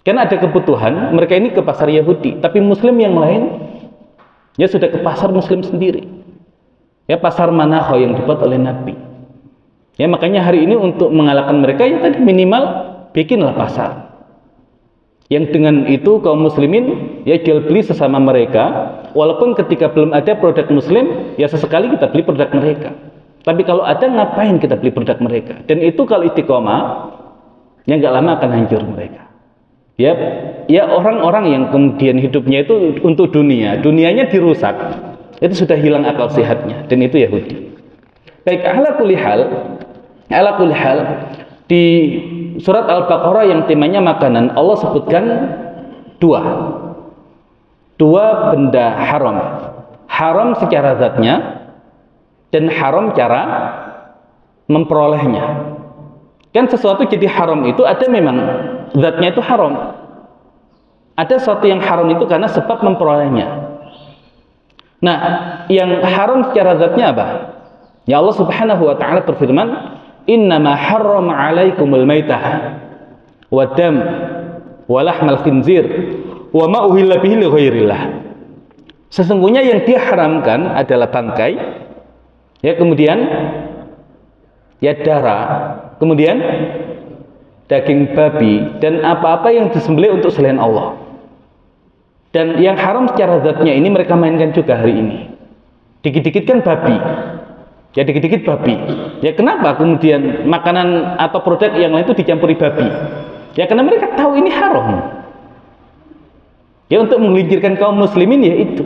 Karena ada kebutuhan, mereka ini ke pasar Yahudi, tapi muslim yang lain ya sudah ke pasar muslim sendiri. Ya pasar Manaho yang dibuat oleh Nabi. Ya makanya hari ini untuk mengalahkan mereka ya tadi minimal bikinlah pasar. Yang dengan itu kaum muslimin ya jual beli sesama mereka, walaupun ketika belum ada produk muslim ya sesekali kita beli produk mereka. Tapi kalau ada, ngapain kita beli produk mereka? Dan itu kalau istiqomah ya nggak lama akan hancur mereka. Ya orang-orang yang kemudian hidupnya itu untuk dunia, dunianya dirusak, itu sudah hilang akal sehatnya, dan itu Yahudi. Baik, ala kulli hal di surat Al-Baqarah yang temanya makanan, Allah sebutkan dua benda haram. Haram secara zatnya dan haram cara memperolehnya. Kan sesuatu jadi haram itu ada memang zatnya itu haram. Ada sesuatu yang haram itu karena sebab memperolehnya. Nah, yang haram secara zatnya apa? Ya Allah Subhanahu wa taala berfirman, "Innama harrama 'alaikumul maitah wa dam wa lahmal khinzir wa ma uhilla bihi li ghairillah." Sesungguhnya yang diharamkan adalah bangkai, ya kemudian ya darah, kemudian daging babi dan apa-apa yang disembelih untuk selain Allah. Dan yang haram secara zatnya ini mereka mainkan juga hari ini. Dikit-dikit kan babi. Ya dikit-dikit babi. Ya kenapa kemudian makanan atau produk yang lain itu dicampuri babi? Ya karena mereka tahu ini haram. Ya untuk menggelincirkan kaum muslimin ya itu.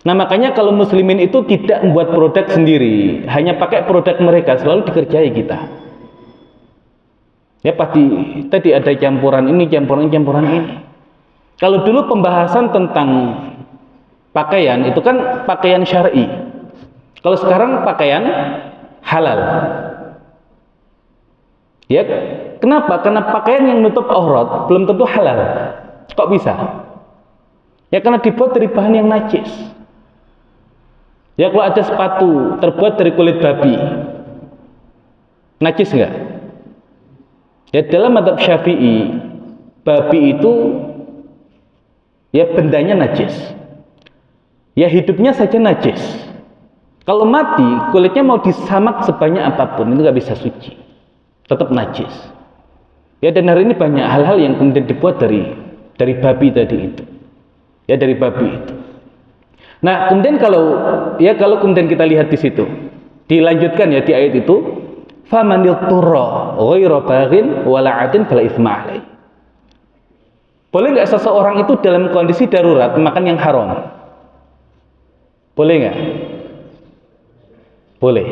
Nah makanya kalau muslimin itu tidak membuat produk sendiri, hanya pakai produk mereka, selalu dikerjai kita. Ya pasti tadi ada campuran ini, campuran ini. Kalau dulu pembahasan tentang pakaian itu kan pakaian syar'i. Kalau sekarang pakaian halal. Ya, kenapa? Karena pakaian yang nutup aurat belum tentu halal. Kok bisa? Ya karena dibuat dari bahan yang najis. Ya kalau ada sepatu terbuat dari kulit babi, najis enggak? Ya dalam mazhab Syafi'i, babi itu ya bendanya najis. Ya hidupnya saja najis. Kalau mati, kulitnya mau disamak sebanyak apapun, itu nggak bisa suci. Tetap najis. Ya dan hari ini banyak hal-hal yang kemudian dibuat dari babi tadi itu. Ya dari babi itu. Nah, kemudian kalau kemudian kita lihat di situ, dilanjutkan ya di ayat itu, famanil turra ghairu baghin wala 'adin fala itsma 'alaihi. Boleh nggak seseorang itu dalam kondisi darurat makan yang haram? Boleh nggak? Boleh.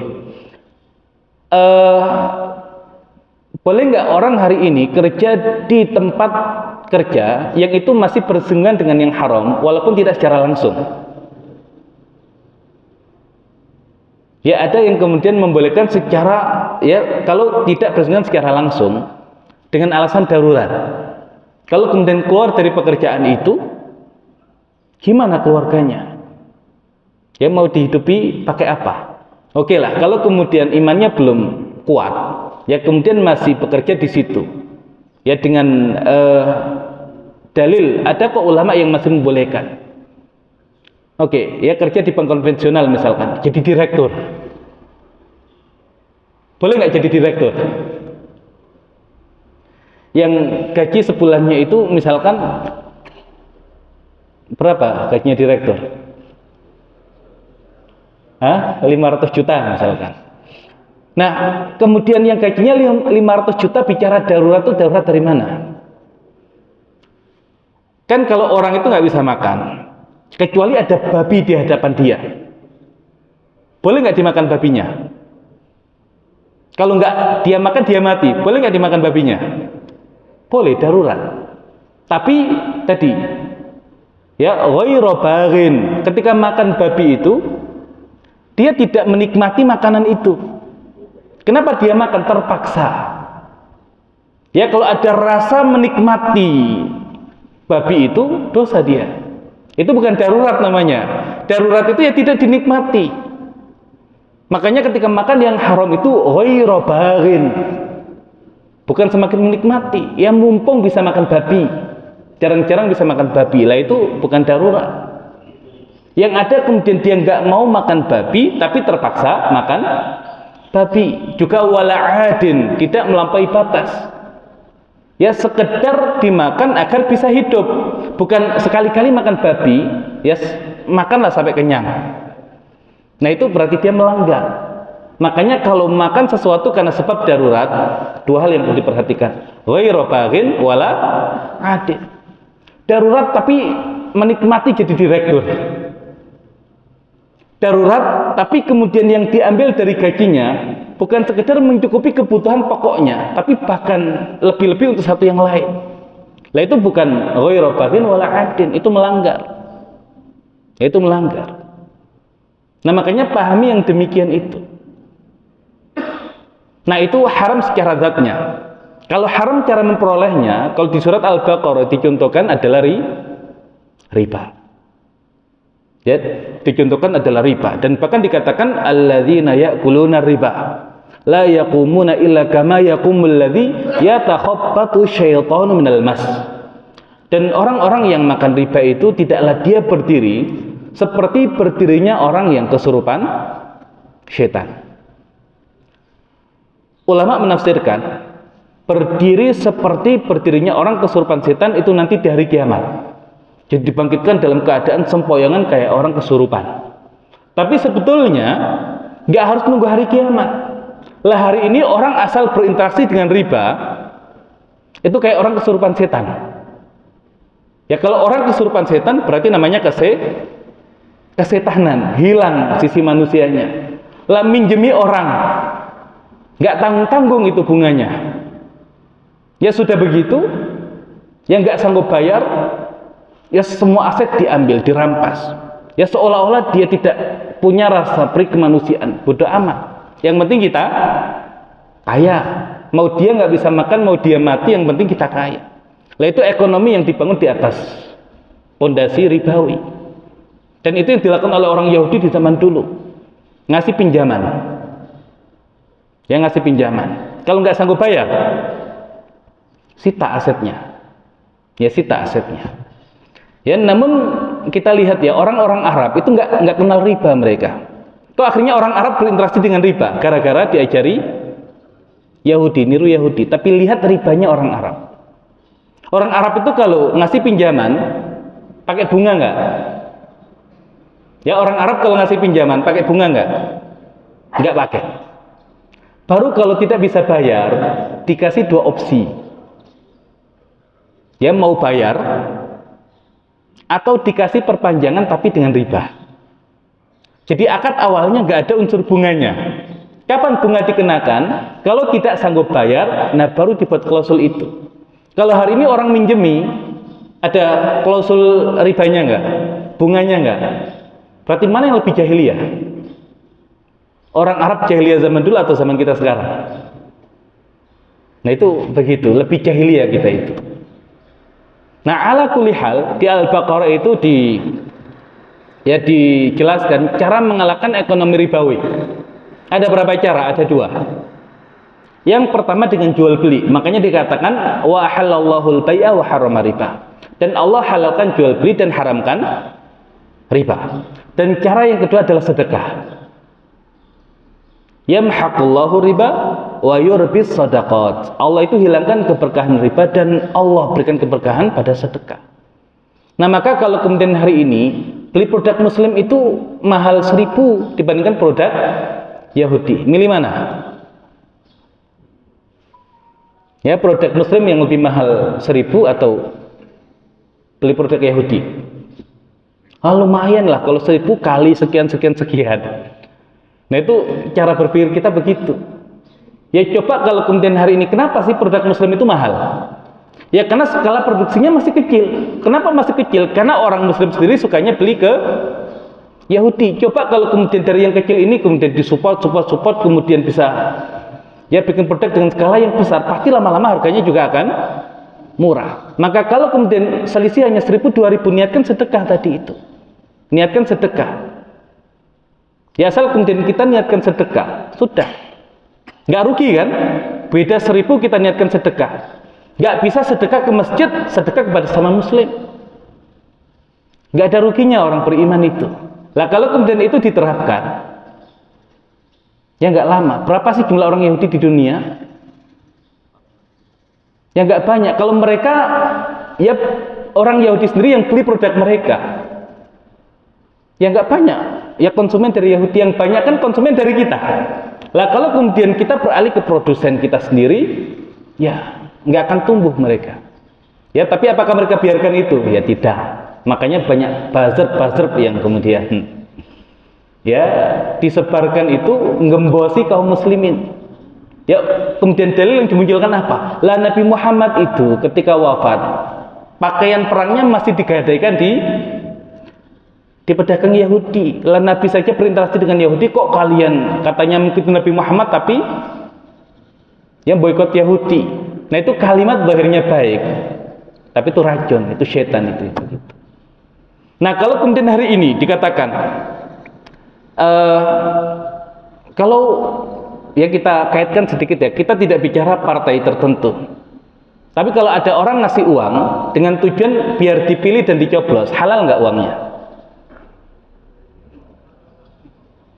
Boleh nggak orang hari ini kerja di tempat kerja yang itu masih bersinggungan dengan yang haram walaupun tidak secara langsung? Ya ada yang kemudian membolehkan secara, ya kalau tidak bersentuhan secara langsung dengan alasan darurat. Kalau kemudian keluar dari pekerjaan itu, gimana keluarganya? Ya mau dihidupi pakai apa? Oke lah, kalau kemudian imannya belum kuat, ya kemudian masih bekerja di situ. Ya dengan dalil, ada kok ulama yang masih membolehkan. Oke, ya kerja di bank konvensional misalkan, jadi direktur. Boleh nggak jadi direktur? Yang gaji sebulannya itu misalkan berapa gajinya direktur? 500 juta misalkan. Nah, kemudian yang gajinya 500 juta bicara darurat itu darurat dari mana? Kan kalau orang itu nggak bisa makan, kecuali ada babi di hadapan dia. Boleh nggak dimakan babinya? Kalau nggak dia makan, dia mati. Boleh nggak dimakan babinya? Boleh, darurat. Tapi tadi, ya ghairu baghin, ketika makan babi itu, dia tidak menikmati makanan itu. Kenapa dia makan? Terpaksa. Ya kalau ada rasa menikmati babi itu, dosa dia. Itu bukan darurat namanya. Darurat itu ya tidak dinikmati. Makanya ketika makan yang haram itu ghairu baghin, bukan semakin menikmati. Ya mumpung bisa makan babi, jarang-jarang bisa makan babi, lah itu bukan darurat. Yang ada kemudian dia nggak mau makan babi, tapi terpaksa makan babi. Juga wala adin, tidak melampaui batas. Ya sekedar dimakan agar bisa hidup, bukan sekali-kali makan babi, ya makanlah sampai kenyang. Nah itu berarti dia melanggar. Makanya kalau makan sesuatu karena sebab darurat, dua hal yang perlu diperhatikan. Ghairu baghin wala adin. Darurat tapi menikmati jadi direktur. Darurat tapi kemudian yang diambil dari gajinya bukan sekedar mencukupi kebutuhan pokoknya, tapi bahkan lebih-lebih untuk satu yang lain. Lah itu bukan ghairu baghin wala adin, itu melanggar. Itu melanggar. Nah makanya pahami yang demikian itu. Nah itu haram secara zatnya. Kalau haram cara memperolehnya, kalau di surat Al-Baqarah dicontohkan adalah riba. Ya, dicontohkan adalah riba. Dan bahkan dikatakan alladzina ya'kuluna riba la yaqumuna illa kama yaqumul ladzi yatakhabbatu syaitanu minal mas. Dan orang-orang yang makan riba itu tidaklah dia berdiri seperti berdirinya orang yang kesurupan syaitan. Ulama menafsirkan berdiri seperti berdirinya orang kesurupan setan itu nanti di hari kiamat. Jadi dibangkitkan dalam keadaan sempoyongan kayak orang kesurupan. Tapi sebetulnya nggak harus nunggu hari kiamat. Lah hari ini orang asal berinteraksi dengan riba itu kayak orang kesurupan setan. Ya kalau orang kesurupan setan berarti namanya kesetanan, hilang sisi manusianya. Lah minjemi orang nggak tanggung-tanggung itu bunganya. Ya sudah begitu, yang nggak sanggup bayar, ya semua aset diambil, dirampas. Ya seolah-olah dia tidak punya rasa peri kemanusiaan, bodoh amat. Yang penting kita kaya. Mau dia nggak bisa makan, mau dia mati, yang penting kita kaya. Lah itu ekonomi yang dibangun di atas pondasi ribawi. Dan itu yang dilakukan oleh orang Yahudi di zaman dulu. Ngasih pinjaman. Ya ngasih pinjaman. Kalau nggak sanggup bayar, sita asetnya. Ya sita asetnya. Ya namun kita lihat ya orang-orang Arab itu nggak kenal riba mereka. Kok akhirnya orang Arab berinteraksi dengan riba gara-gara diajari Yahudi, niru Yahudi. Tapi lihat ribanya orang Arab. Orang Arab itu kalau ngasih pinjaman pakai bunga nggak? Ya orang Arab kalau ngasih pinjaman pakai bunga nggak? Nggak pakai. Baru kalau tidak bisa bayar dikasih dua opsi. Ya mau bayar atau dikasih perpanjangan tapi dengan riba. Jadi akad awalnya nggak ada unsur bunganya. Kapan bunga dikenakan? Kalau tidak sanggup bayar, nah baru dibuat klausul itu. Kalau hari ini orang minjemi, ada klausul ribanya nggak? Bunganya nggak? Berarti mana yang lebih jahiliyah? Orang Arab jahiliyah zaman dulu atau zaman kita sekarang? Nah itu begitu, lebih jahiliyah kita itu. Nah ala kulli hal di Al-Baqarah itu dijelaskan cara mengalahkan ekonomi ribawi. Ada berapa cara? Ada dua. Yang pertama dengan jual beli. Makanya dikatakan wa halallahu al-bai'a wa harrama riba. Dan Allah halalkan jual beli dan haramkan riba. Dan cara yang kedua adalah sedekah. Yamhaqullahu riba wa yurbis sadaqat. Allah itu hilangkan keberkahan riba dan Allah berikan keberkahan pada sedekah. Nah maka kalau kemudian hari ini beli produk muslim itu mahal 1.000 dibandingkan produk Yahudi, milih mana? Ya, produk muslim yang lebih mahal 1.000 atau beli produk Yahudi? Lumayan lah kalau 1.000 kali sekian. Nah itu cara berpikir kita begitu. Ya coba kalau kemudian hari ini kenapa sih produk muslim itu mahal? Ya karena skala produksinya masih kecil. Kenapa masih kecil? Karena orang muslim sendiri sukanya beli ke Yahudi. Coba kalau kemudian dari yang kecil ini kemudian disupport, kemudian bisa ya bikin produk dengan skala yang besar, pasti lama-lama harganya juga akan murah. Maka kalau kemudian selisih hanya 1.000, 2.000, niatkan sedekah tadi itu. Niatkan sedekah. Ya asal kemudian kita niatkan sedekah, sudah. Nggak rugi kan? Beda 1.000 kita niatkan sedekah. Nggak bisa sedekah ke masjid, sedekah kepada sama muslim. Nggak ada ruginya orang beriman itu. Lah kalau kemudian itu diterapkan, ya nggak lama. Berapa sih jumlah orang Yahudi di dunia? Ya nggak banyak. Kalau mereka, ya orang Yahudi sendiri yang beli produk mereka, ya nggak banyak. Ya konsumen dari Yahudi, yang banyak kan konsumen dari kita. Lah kalau kemudian kita beralih ke produsen kita sendiri, ya nggak akan tumbuh mereka. Ya tapi apakah mereka biarkan itu? Ya tidak. Makanya banyak buzzer yang kemudian ya disebarkan itu ngembosi kaum muslimin. Ya kemudian dalil yang dimunculkan apa? Lah Nabi Muhammad itu ketika wafat, pakaian perangnya masih digadaikan di pedagang Yahudi. Lah Nabi saja berinteraksi dengan Yahudi, kok kalian katanya mengikuti Nabi Muhammad tapi yang boikot Yahudi. Nah itu kalimat zahirnya baik, tapi itu racun, itu setan itu. Nah kalau kemudian hari ini dikatakan kalau ya kita kaitkan sedikit ya, kita tidak bicara partai tertentu, tapi kalau ada orang ngasih uang dengan tujuan biar dipilih dan dicoblos, halal nggak uangnya?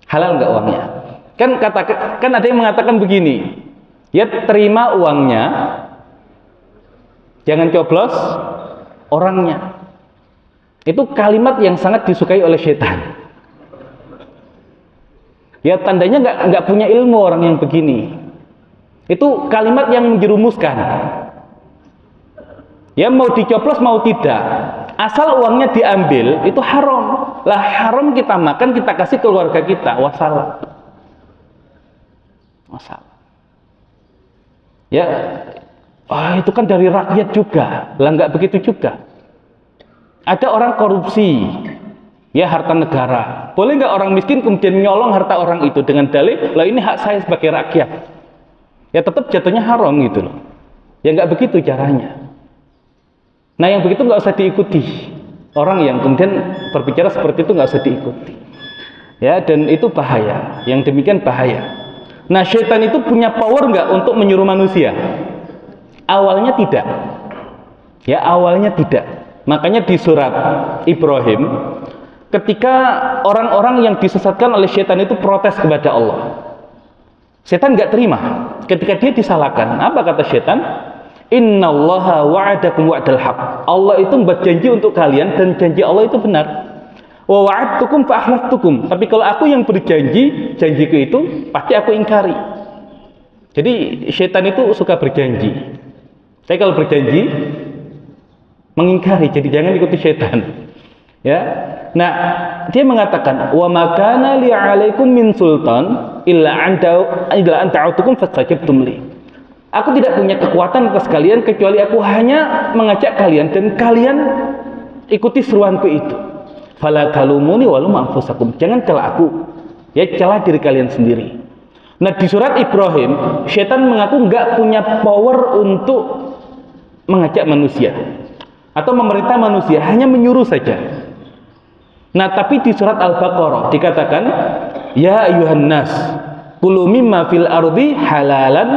Halal nggak uangnya? Kan ada yang mengatakan begini, ya terima uangnya, jangan coblos orangnya. Itu kalimat yang sangat disukai oleh setan. Ya tandanya nggak punya ilmu orang yang begini. Itu kalimat yang menjerumuskan. Ya mau dicoblos mau tidak, asal uangnya diambil itu haram. Lah haram kita makan, kita kasih keluarga kita, wassalam. Ya, itu kan dari rakyat juga. Lah nggak begitu juga. Ada orang korupsi, ya harta negara. Boleh nggak orang miskin kemudian nyolong harta orang itu dengan dalih, lah ini hak saya sebagai rakyat. Ya tetap jatuhnya haram gitu loh. Ya nggak begitu caranya. Nah yang begitu nggak usah diikuti. Orang yang kemudian berbicara seperti itu nggak usah diikuti. Ya dan itu bahaya. Yang demikian bahaya. Nah syaitan itu punya power nggak untuk menyuruh manusia? Awalnya tidak. Ya awalnya tidak. Makanya di surat Ibrahim, ketika orang-orang yang disesatkan oleh syaitan itu protes kepada Allah, syaitan nggak terima. Ketika dia disalahkan, apa kata syaitan? Innallaha wa'adakum wa'dal haq. Allah itu membuat janji untuk kalian dan janji Allah itu benar. Wa wa'adtukum fa akhlaftukum. Tapi kalau aku yang berjanji, janjiku itu pasti aku ingkari. Jadi syaitan itu suka berjanji. Tapi kalau berjanji mengingkari, jadi jangan ikuti syaitan. Ya. Nah, dia mengatakan wa ma kana li 'alaikum min sultan illa an ta'utukum fastajabtum li. Aku tidak punya kekuatan atas kalian kecuali aku hanya mengajak kalian dan kalian ikuti seruanku itu. Fala talumuni walum anfusakum. Jangan cela aku, Ya, celah diri kalian sendiri. Nah, di surat Ibrahim, setan mengaku nggak punya power untuk mengajak manusia atau memerintah manusia, hanya menyuruh saja. Nah, tapi di surat Al-Baqarah dikatakan, ya ayuhan nas, kulu mimma fil ardi halalan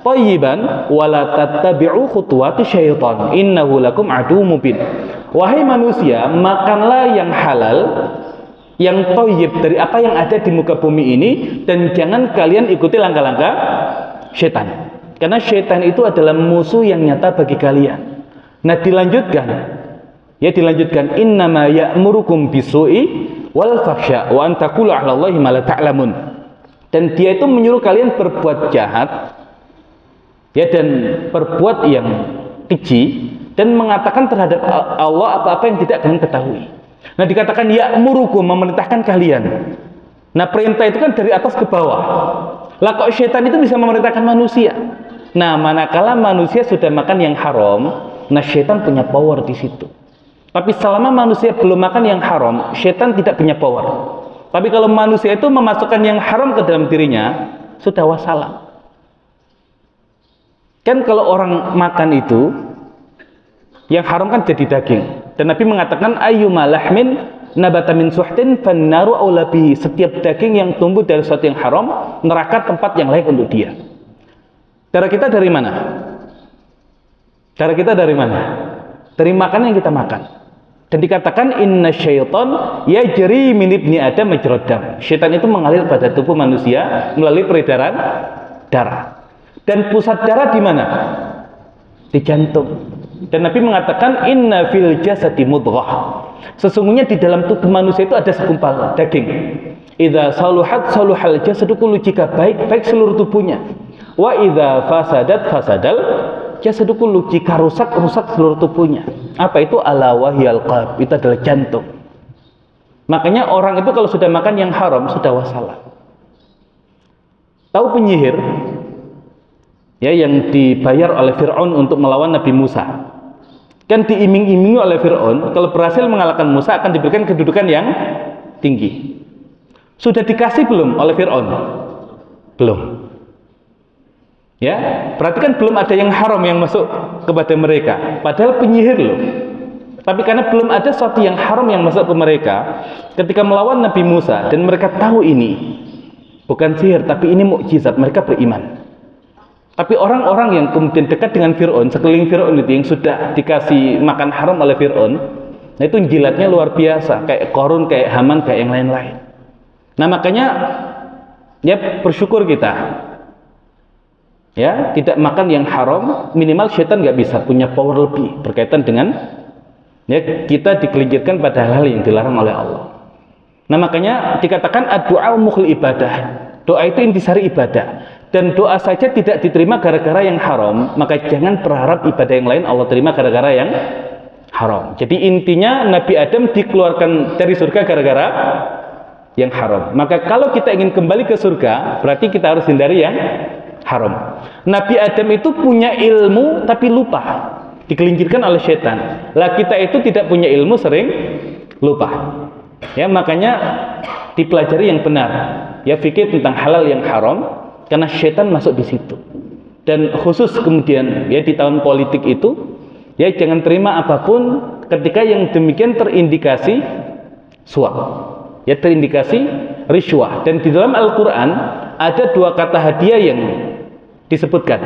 thayyiban wala tattabi'u khutuwati syaitan innahu lakum aduwwum mubin. Wahai manusia, makanlah yang halal, yang thayyib dari apa yang ada di muka bumi ini, dan jangan kalian ikuti langkah-langkah syaitan. Karena syaitan itu adalah musuh yang nyata bagi kalian. Nah, dilanjutkan innama ya'murukum bisu'i wal fahsya wa an taqulu 'ala Allahi ma la ta'lamun. Dan dia itu menyuruh kalian berbuat jahat, ya, dan berbuat yang keji, dan mengatakan terhadap Allah apa-apa yang tidak kalian ketahui. Nah, dikatakan ya'murukum, memerintahkan kalian. Nah, perintah itu kan dari atas ke bawah. Lah kok syaitan itu bisa memerintahkan manusia? Nah, manakala manusia sudah makan yang haram, nah syaitan punya power di situ. Tapi selama manusia belum makan yang haram, syaitan tidak punya power. Tapi kalau manusia itu memasukkan yang haram ke dalam dirinya, sudah wassalam. Kan kalau orang makan itu, yang haram kan jadi daging. Dan Nabi mengatakan ayyuma lahmin nabata min suhtin fannaru aula bihi. Setiap daging yang tumbuh dari sesuatu yang haram, neraka tempat yang layak untuk dia. Cara kita dari mana? Cara kita dari mana? Dari makanan yang kita makan. Dan dikatakan inna syaitan yajri min ibni adam majrad dam. Syaitan itu mengalir pada tubuh manusia melalui peredaran darah. Dan pusat darah di mana? Di jantung. Dan Nabi mengatakan inna fil jasadi mudghah. Sesungguhnya di dalam tubuh manusia itu ada segumpal daging. Idza saluhat saluhal jasadu kullu, jika baik seluruh tubuhnya. Wa idza fasadat fasadal jasadu kullu, jika rusak seluruh tubuhnya. Apa itu? Ala wahyal qalb, itu adalah jantung. Makanya orang itu kalau sudah makan yang haram sudah wassalam. Tahu penyihir? Ya, yang dibayar oleh Fir'aun untuk melawan Nabi Musa. Kan diiming-imingi oleh Fir'aun, kalau berhasil mengalahkan Musa akan diberikan kedudukan yang tinggi. Sudah dikasih belum oleh Fir'aun? Belum. Ya, berarti kan belum ada yang haram yang masuk kepada mereka. Padahal penyihir loh. Tapi karena belum ada sesuatu yang haram yang masuk ke mereka, ketika melawan Nabi Musa dan mereka tahu ini bukan sihir tapi ini mukjizat, mereka beriman. Tapi orang-orang yang kemudian dekat dengan Fir'aun, sekeliling Fir'aun itu yang sudah dikasih makan haram oleh Fir'aun, nah itu jilatnya luar biasa, kayak Qarun, kayak Haman, kayak yang lain-lain. Nah, makanya ya bersyukur kita, ya, tidak makan yang haram. Minimal syaitan nggak bisa punya power lebih berkaitan dengan, ya, kita dikelincirkan pada hal-hal yang dilarang oleh Allah. Nah, makanya dikatakan ad-du'a mukhul ibadah. Doa itu intisari ibadah. Dan doa saja tidak diterima gara-gara yang haram, maka jangan berharap ibadah yang lain Allah terima gara-gara yang haram. Jadi intinya Nabi Adam dikeluarkan dari surga gara-gara yang haram. Maka kalau kita ingin kembali ke surga, berarti kita harus hindari yang haram. Nabi Adam itu punya ilmu tapi lupa, dikelincirkan oleh setan. Lah kita itu tidak punya ilmu, sering lupa. Ya, makanya dipelajari yang benar. Ya, fikir tentang halal yang haram. Karena setan masuk di situ. Dan khusus kemudian ya di tahun politik itu, ya jangan terima apapun ketika yang demikian terindikasi suap. Ya, terindikasi riswah. Dan di dalam Al-Qur'an ada dua kata hadiah yang disebutkan.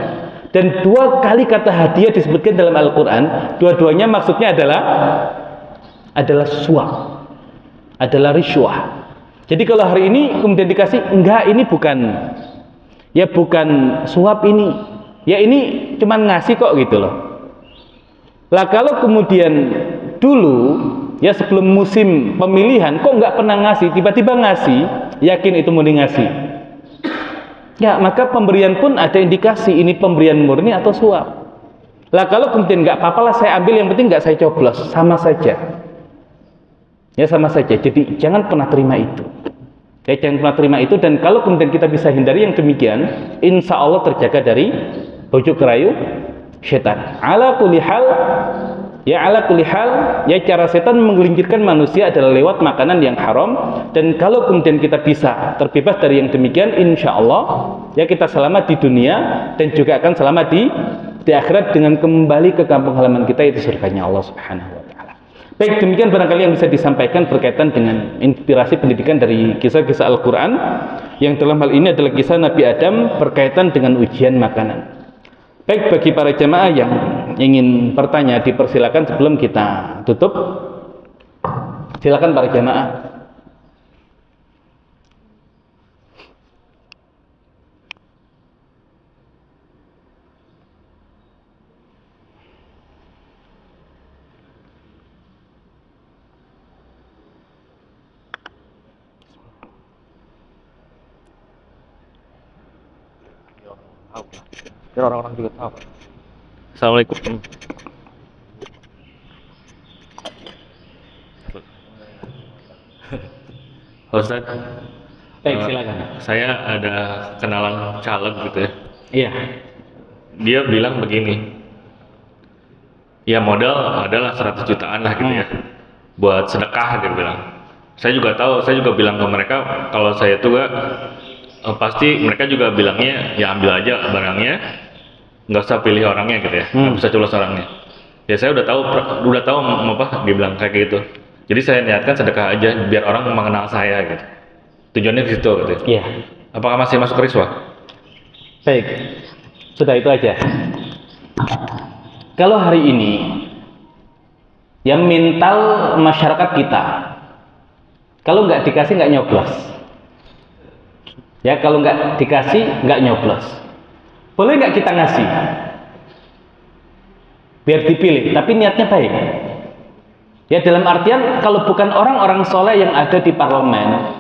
Dan dua kali kata hadiah disebutkan dalam Al-Qur'an, dua-duanya maksudnya adalah suap. Adalah riswah. Jadi kalau hari ini kemudian dikasih, enggak, ini bukan, ya bukan suap ini, ya ini cuman ngasih kok gitu loh. Lah kalau kemudian dulu ya sebelum musim pemilihan kok nggak pernah ngasih, tiba-tiba ngasih, yakin itu murni ngasih. Ya, maka pemberian pun ada indikasi ini pemberian murni atau suap. Lah kalau kemudian nggak apa-apa lah saya ambil, yang penting nggak saya coblos, sama saja. Ya sama saja. Jadi jangan pernah terima itu. Ya, jangan pernah terima itu. Dan kalau kemudian kita bisa hindari yang demikian, insya Allah terjaga dari bujuk rayu setan. Ala kulli hal, Ya ala kulli hal, ya cara setan menggelincirkan manusia adalah lewat makanan yang haram. Dan kalau kemudian kita bisa terbebas dari yang demikian, insya Allah ya kita selamat di dunia dan juga akan selamat di akhirat dengan kembali ke kampung halaman kita, itu surganya Allah Subhanahu wa taala. Baik, demikian barangkali yang bisa disampaikan berkaitan dengan inspirasi pendidikan dari kisah-kisah Al-Qur'an, yang dalam hal ini adalah kisah Nabi Adam berkaitan dengan ujian makanan. Baik, bagi para jamaah yang ingin bertanya dipersilakan sebelum kita tutup. Silakan para jamaah. Biar orang-orang juga tahu. Assalamualaikum. Ustaz, Baik, silakan. saya ada kenalan caleg gitu ya. Iya. Dia bilang begini, ya modal adalah 100 jutaan lah gitu ya, buat sedekah dia bilang. Saya juga tahu, saya juga bilang ke mereka kalau saya tuh pasti mereka juga bilangnya ya ambil aja barangnya, nggak usah pilih orangnya gitu ya, nggak bisa coblos orangnya. Ya saya udah tahu apa dia bilang kayak gitu. Jadi saya niatkan sedekah aja biar orang mengenal saya gitu. Tujuannya ke situ gitu. Iya. Apakah masih masuk riswah? Baik. Sudah itu aja. Kalau hari ini yang mental masyarakat kita, kalau nggak dikasih nggak nyoblos. Ya, kalau nggak dikasih nggak nyoblos. Boleh nggak kita ngasih? Biar dipilih, tapi niatnya baik. Ya, dalam artian kalau bukan orang-orang soleh yang ada di parlemen,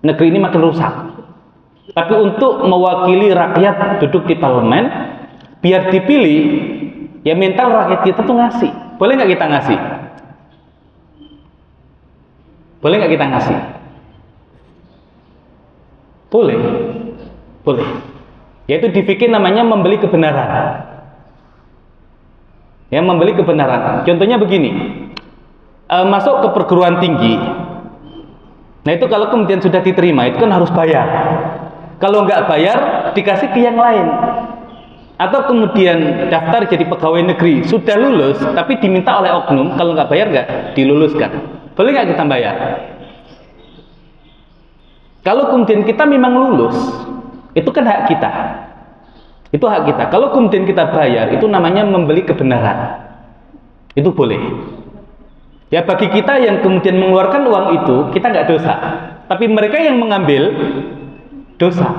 negeri ini makin rusak. Tapi untuk mewakili rakyat duduk di parlemen, biar dipilih, ya mental rakyat kita tuh ngasih. Boleh nggak kita ngasih? Boleh nggak kita ngasih? Boleh. Boleh. Yaitu dibikin namanya membeli kebenaran. Ya, membeli kebenaran. Contohnya begini. Masuk ke perguruan tinggi. Nah, itu kalau kemudian sudah diterima, itu kan harus bayar. Kalau nggak bayar, dikasih ke yang lain. Atau kemudian daftar jadi pegawai negeri, sudah lulus, tapi diminta oleh oknum, kalau nggak bayar nggak diluluskan. Boleh nggak kita bayar? Kalau kemudian kita memang lulus, itu kan hak kita. Itu hak kita. Kalau kemudian kita bayar, itu namanya membeli kebenaran. Itu boleh. Ya, bagi kita yang kemudian mengeluarkan uang itu, kita nggak dosa. Tapi mereka yang mengambil, dosa.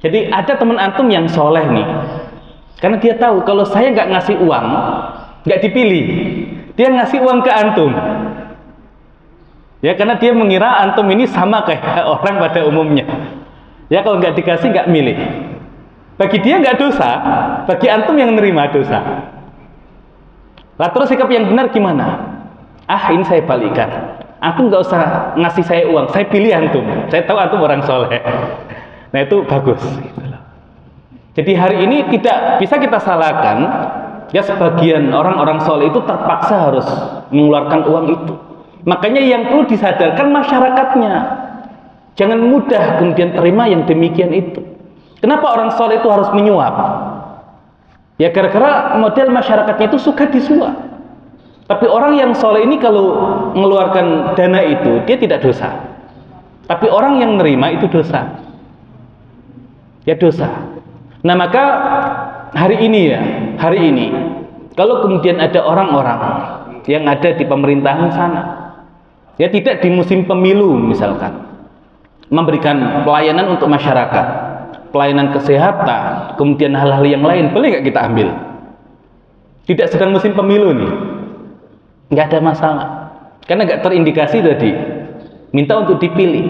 Jadi ada teman antum yang soleh nih. Karena dia tahu, kalau saya nggak ngasih uang, nggak dipilih. Dia ngasih uang ke antum. Ya, karena dia mengira antum ini sama kayak orang pada umumnya. Ya, kalau nggak dikasih nggak milih. Bagi dia nggak dosa, bagi antum yang nerima dosa. Lah terus sikap yang benar gimana? Ah, ini saya balikan. Antum nggak usah ngasih saya uang, saya pilih antum. Saya tahu antum orang soleh. Nah, itu bagus. Jadi hari ini tidak bisa kita salahkan. Ya, sebagian orang-orang soleh itu terpaksa harus mengeluarkan uang itu. Makanya yang perlu disadarkan masyarakatnya. Jangan mudah kemudian terima yang demikian itu. Kenapa orang soleh itu harus menyuap? Ya, gara-gara model masyarakatnya itu suka disuap. Tapi orang yang soleh ini kalau mengeluarkan dana itu, dia tidak dosa. Tapi orang yang nerima itu dosa. Ya, dosa. Nah, maka hari ini, kalau kemudian ada orang-orang yang ada di pemerintahan sana, ya tidak di musim pemilu misalkan, memberikan pelayanan untuk masyarakat, pelayanan kesehatan, kemudian hal-hal yang lain, boleh nggak kita ambil? Tidak sedang musim pemilu nih, nggak ada masalah, karena nggak terindikasi tadi, minta untuk dipilih.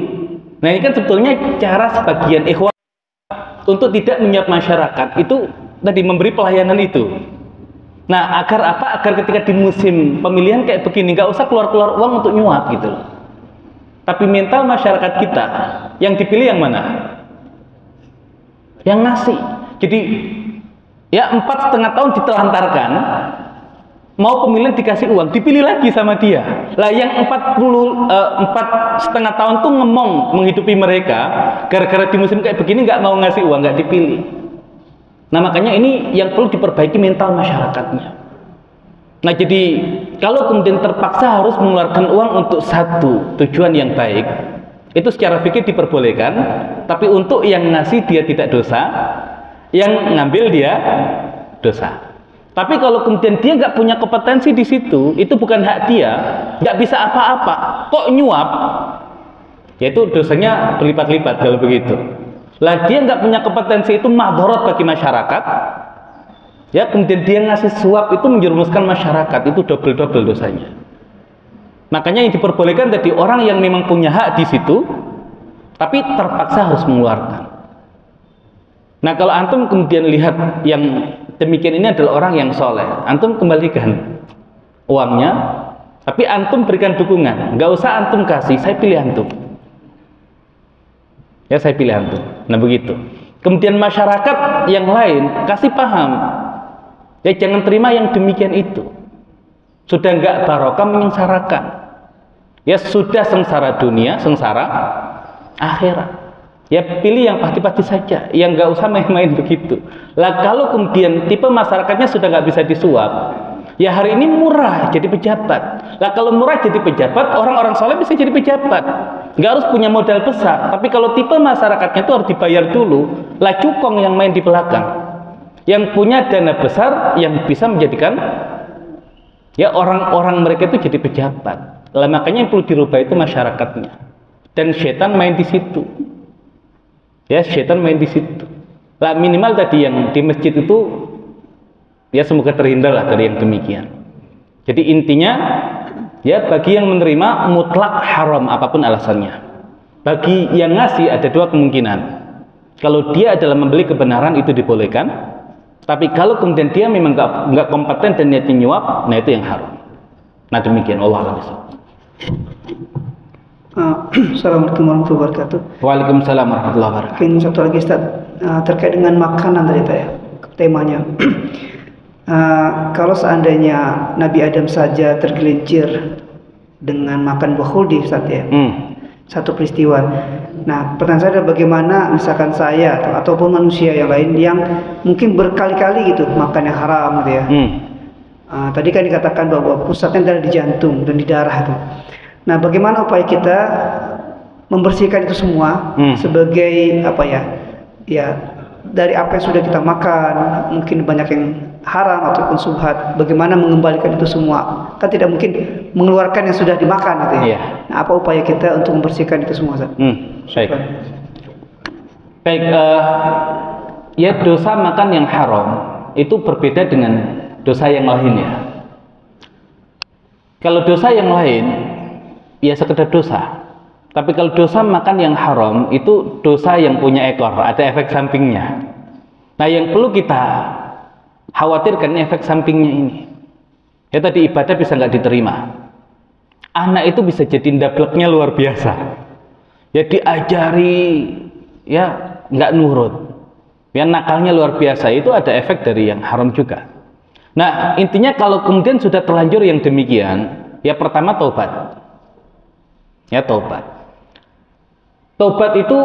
Nah, ini kan sebetulnya cara sebagian ikhwan untuk tidak menyuap masyarakat, itu tadi memberi pelayanan itu. Nah, agar apa? Agar ketika di musim pemilihan kayak begini, nggak usah keluar-keluar uang untuk nyuap gitu. Tapi mental masyarakat kita, yang dipilih yang mana? Yang ngasih. Jadi, ya 4,5 tahun ditelantarkan, mau pemilihan dikasih uang, dipilih lagi sama dia. Lah yang 4,5 tahun tuh ngemong menghidupi mereka, gara-gara di musim kayak begini nggak mau ngasih uang, nggak dipilih. Nah makanya ini yang perlu diperbaiki mental masyarakatnya. Nah jadi kalau kemudian terpaksa harus mengeluarkan uang untuk satu tujuan yang baik, itu secara fikih diperbolehkan, tapi untuk yang ngasih dia tidak dosa, yang ngambil dia dosa. Tapi kalau kemudian dia nggak punya kompetensi di situ, itu bukan hak dia, nggak bisa apa-apa, kok nyuap, yaitu dosanya berlipat-lipat kalau begitu. Lah dia nggak punya kompetensi, itu madharat bagi masyarakat. Ya, kemudian dia ngasih suap itu menjerumuskan masyarakat, itu double-double dosanya. Makanya yang diperbolehkan tadi orang yang memang punya hak di situ, tapi terpaksa harus mengeluarkan. Nah kalau antum kemudian lihat yang demikian ini adalah orang yang soleh, antum kembalikan uangnya, tapi antum berikan dukungan. Nggak usah antum kasih, saya pilih antum. Ya saya pilih antum. Nah begitu. Kemudian masyarakat yang lain kasih paham. Ya jangan terima yang demikian itu. Sudah nggak barokah menyengsarakan. Ya sudah sengsara dunia, sengsara akhirat. Ya pilih yang pasti-pasti saja, yang nggak usah main-main begitu. Lah kalau kemudian tipe masyarakatnya sudah nggak bisa disuap, ya hari ini murah jadi pejabat. Lah kalau murah jadi pejabat, orang-orang soleh bisa jadi pejabat. Nggak harus punya modal besar. Tapi kalau tipe masyarakatnya itu harus dibayar dulu. Lah cukong yang main di belakang, yang punya dana besar, yang bisa menjadikan ya orang-orang mereka itu jadi pejabat. Lah makanya yang perlu dirubah itu masyarakatnya. Dan setan main di situ. Ya, setan main di situ. Lah minimal tadi yang di masjid itu ya semoga terhindar lah dari yang demikian. Jadi intinya ya bagi yang menerima mutlak haram apapun alasannya. Bagi yang ngasih ada dua kemungkinan. Kalau dia adalah membeli kebenaran itu dibolehkan. Tapi kalau kemudian dia memang nggak kompeten dan niatnya nyuap, nah itu yang haram. Nah demikian Allah a'lam. Assalamualaikum warahmatullahi wabarakatuh. Waalaikumsalam warahmatullahi wabarakatuh. Mungkin satu lagi Ustaz, terkait dengan makanan tadi ya, temanya. Kalau seandainya Nabi Adam saja tergelincir dengan makan buah khuldi Ustaz ya, satu peristiwa. Nah pertanyaan saya adalah bagaimana misalkan saya ataupun manusia yang lain yang mungkin berkali-kali gitu makan yang haram gitu ya. Tadi kan dikatakan bahwa pusatnya adalah di jantung dan di darah itu. Nah, bagaimana upaya kita membersihkan itu semua sebagai apa ya? Ya, dari apa yang sudah kita makan, mungkin banyak yang haram ataupun subhat. Bagaimana mengembalikan itu semua? Kan tidak mungkin mengeluarkan yang sudah dimakan gitu ya. Nah, apa upaya kita untuk membersihkan itu semua, Ustaz? Baik. Baik, ya dosa makan yang haram itu berbeda dengan dosa yang lainnya. Kalau dosa yang lain ya sekedar dosa. Tapi kalau dosa makan yang haram itu dosa yang punya ekor, ada efek sampingnya. Nah, yang perlu kita khawatirkan efek sampingnya ini. Ya tadi ibadah bisa nggak diterima. Anak itu bisa jadi ndableknya luar biasa. Ya diajari, ya nggak nurut. Ya nakalnya luar biasa, itu ada efek dari yang haram juga. Nah, intinya kalau kemudian sudah terlanjur yang demikian, ya pertama taubat. Ya taubat. Taubat itu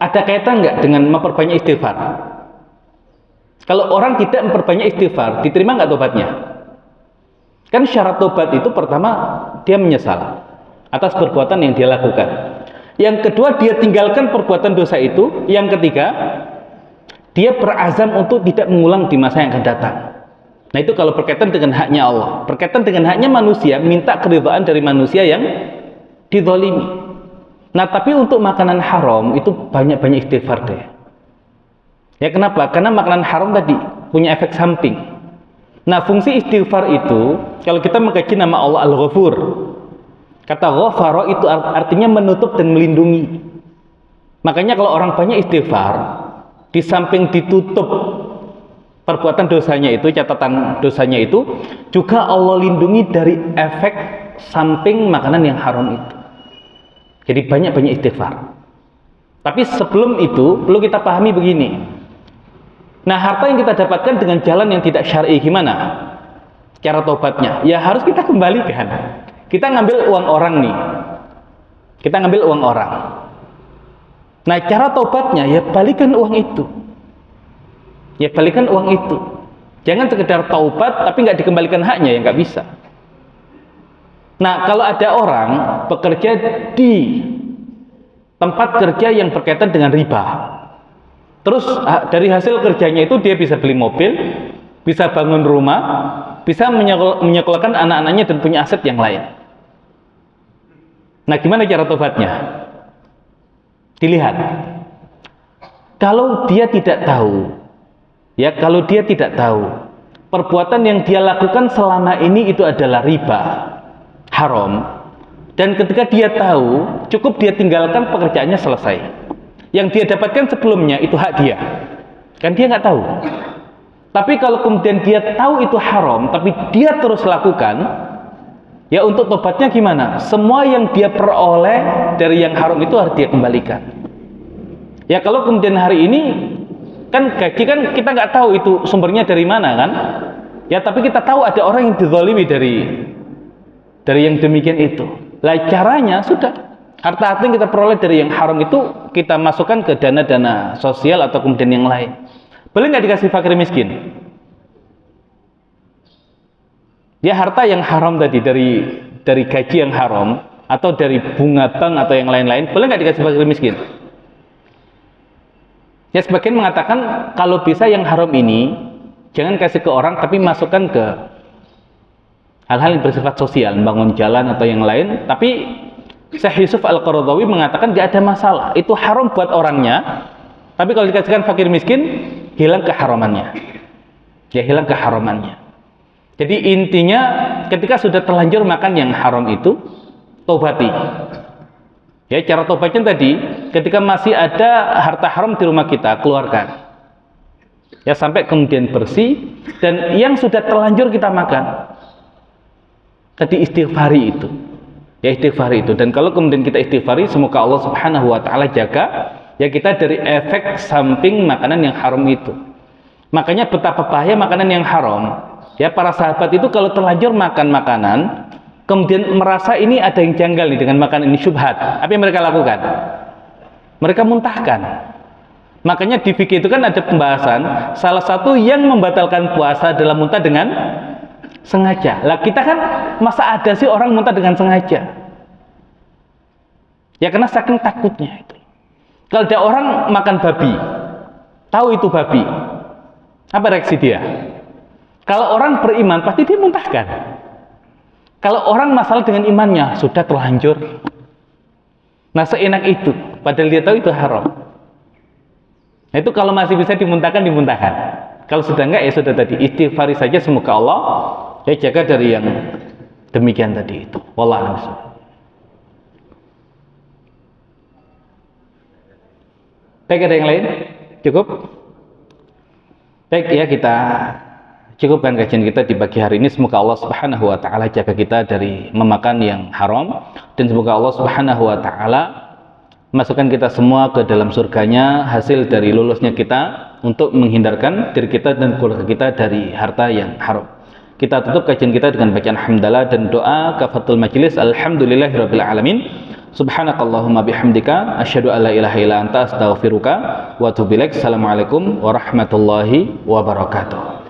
ada kaitan nggak dengan memperbanyak istighfar? Kalau orang tidak memperbanyak istighfar, diterima nggak taubatnya? Kan syarat taubat itu pertama dia menyesal atas perbuatan yang dia lakukan. Yang kedua dia tinggalkan perbuatan dosa itu. Yang ketiga dia berazam untuk tidak mengulang di masa yang akan datang. Nah itu kalau berkaitan dengan haknya Allah, berkaitan dengan haknya manusia, minta keridhaan dari manusia yang dizalimi. Nah tapi untuk makanan haram itu banyak-banyak istighfar deh. Ya kenapa? Karena makanan haram tadi punya efek samping. Nah fungsi istighfar itu kalau kita mengkaji nama Allah Al-Ghafur, kata ghafara itu artinya menutup dan melindungi. Makanya kalau orang banyak istighfar, di samping ditutup perbuatan dosanya itu, catatan dosanya itu, juga Allah lindungi dari efek samping makanan yang haram itu. Jadi banyak-banyak istighfar. Tapi sebelum itu perlu kita pahami begini. Nah, harta yang kita dapatkan dengan jalan yang tidak syar'i gimana? cara tobatnya? Ya harus kita kembalikan. Kita ngambil uang orang nih. Kita ngambil uang orang. Nah, cara tobatnya ya balikan uang itu. Ya balikan uang itu. Jangan sekedar taubat tapi nggak dikembalikan haknya, ya nggak bisa. Nah, kalau ada orang bekerja di tempat kerja yang berkaitan dengan riba, terus dari hasil kerjanya itu dia bisa beli mobil, bisa bangun rumah, bisa menyekolahkan anak-anaknya dan punya aset yang lain. Nah, gimana cara tobatnya? Dilihat. Kalau dia tidak tahu, ya kalau dia tidak tahu, perbuatan yang dia lakukan selama ini itu adalah riba, haram, dan ketika dia tahu, cukup dia tinggalkan, pekerjaannya selesai. Yang dia dapatkan sebelumnya itu hak dia, kan dia nggak tahu. Tapi kalau kemudian dia tahu itu haram, tapi dia terus lakukan, ya untuk tobatnya gimana? Semua yang dia peroleh dari yang haram itu harus dia kembalikan. Ya kalau kemudian hari ini kan gaji kan kita nggak tahu itu sumbernya dari mana kan? Ya tapi kita tahu ada orang yang dizalimi dari yang demikian itu. Lah caranya sudah, harta yang kita peroleh dari yang haram itu kita masukkan ke dana-dana sosial atau kemudian yang lain. Boleh nggak dikasih fakir miskin? Ya harta yang haram tadi dari gaji yang haram atau dari bunga bank atau yang lain-lain, boleh nggak dikasih fakir miskin? Ya sebagian mengatakan kalau bisa yang haram ini jangan kasih ke orang tapi masukkan ke hal-hal yang bersifat sosial, membangun jalan atau yang lain. Tapi Syekh Yusuf Al-Qaradawi mengatakan gak ada masalah, itu haram buat orangnya, tapi kalau dikasihkan fakir miskin hilang keharamannya. Ya hilang keharamannya. Jadi intinya ketika sudah terlanjur makan yang haram itu, tobati. Ya cara tobatnya tadi, ketika masih ada harta haram di rumah kita, keluarkan. Ya sampai kemudian bersih, dan yang sudah terlanjur kita makan, tadi istighfari itu. Ya istighfari itu. Dan kalau kemudian kita istighfari, semoga Allah Subhanahu wa taala jaga ya kita dari efek samping makanan yang haram itu. Makanya betapa bahaya makanan yang haram. Ya para sahabat itu kalau terlanjur makan makanan, kemudian merasa ini ada yang janggal nih dengan makanan ini, syubhat. Apa yang mereka lakukan? Mereka muntahkan. Makanya di fikih itu kan ada pembahasan, salah satu yang membatalkan puasa adalah muntah dengan sengaja. Lah kita kan masa ada sih orang muntah dengan sengaja? Ya karena saking takutnya itu. Kalau ada orang makan babi, tahu itu babi, apa reaksi dia? Kalau orang beriman pasti dia muntahkan. Kalau orang masalah dengan imannya sudah terlanjur. Nah seenak itu, padahal dia tahu itu haram. Nah itu kalau masih bisa dimuntahkan, dimuntahkan. Kalau sudah enggak ya sudah tadi, istighfari saja, semoga Allah ya jaga dari yang demikian tadi itu. Wallahu a'lam. Baik, ada yang lain? Cukup? Baik ya, kita cukupkan kajian kita di pagi hari ini. Semoga Allah Subhanahu wa taala jaga kita dari memakan yang haram, dan semoga Allah Subhanahu wa taala masukkan kita semua ke dalam surganya hasil dari lulusnya kita untuk menghindarkan diri kita dan keluarga kita dari harta yang haram. Kita tutup kajian kita dengan bacaan hamdalah dan doa kafatul majlis. Alhamdulillahirabbil alamin. Subhanakallahumma bihamdika asyhadu an la ilaha illa anta astaghfiruka wa atubu ilaik. Assalamualaikum warahmatullahi wabarakatuh.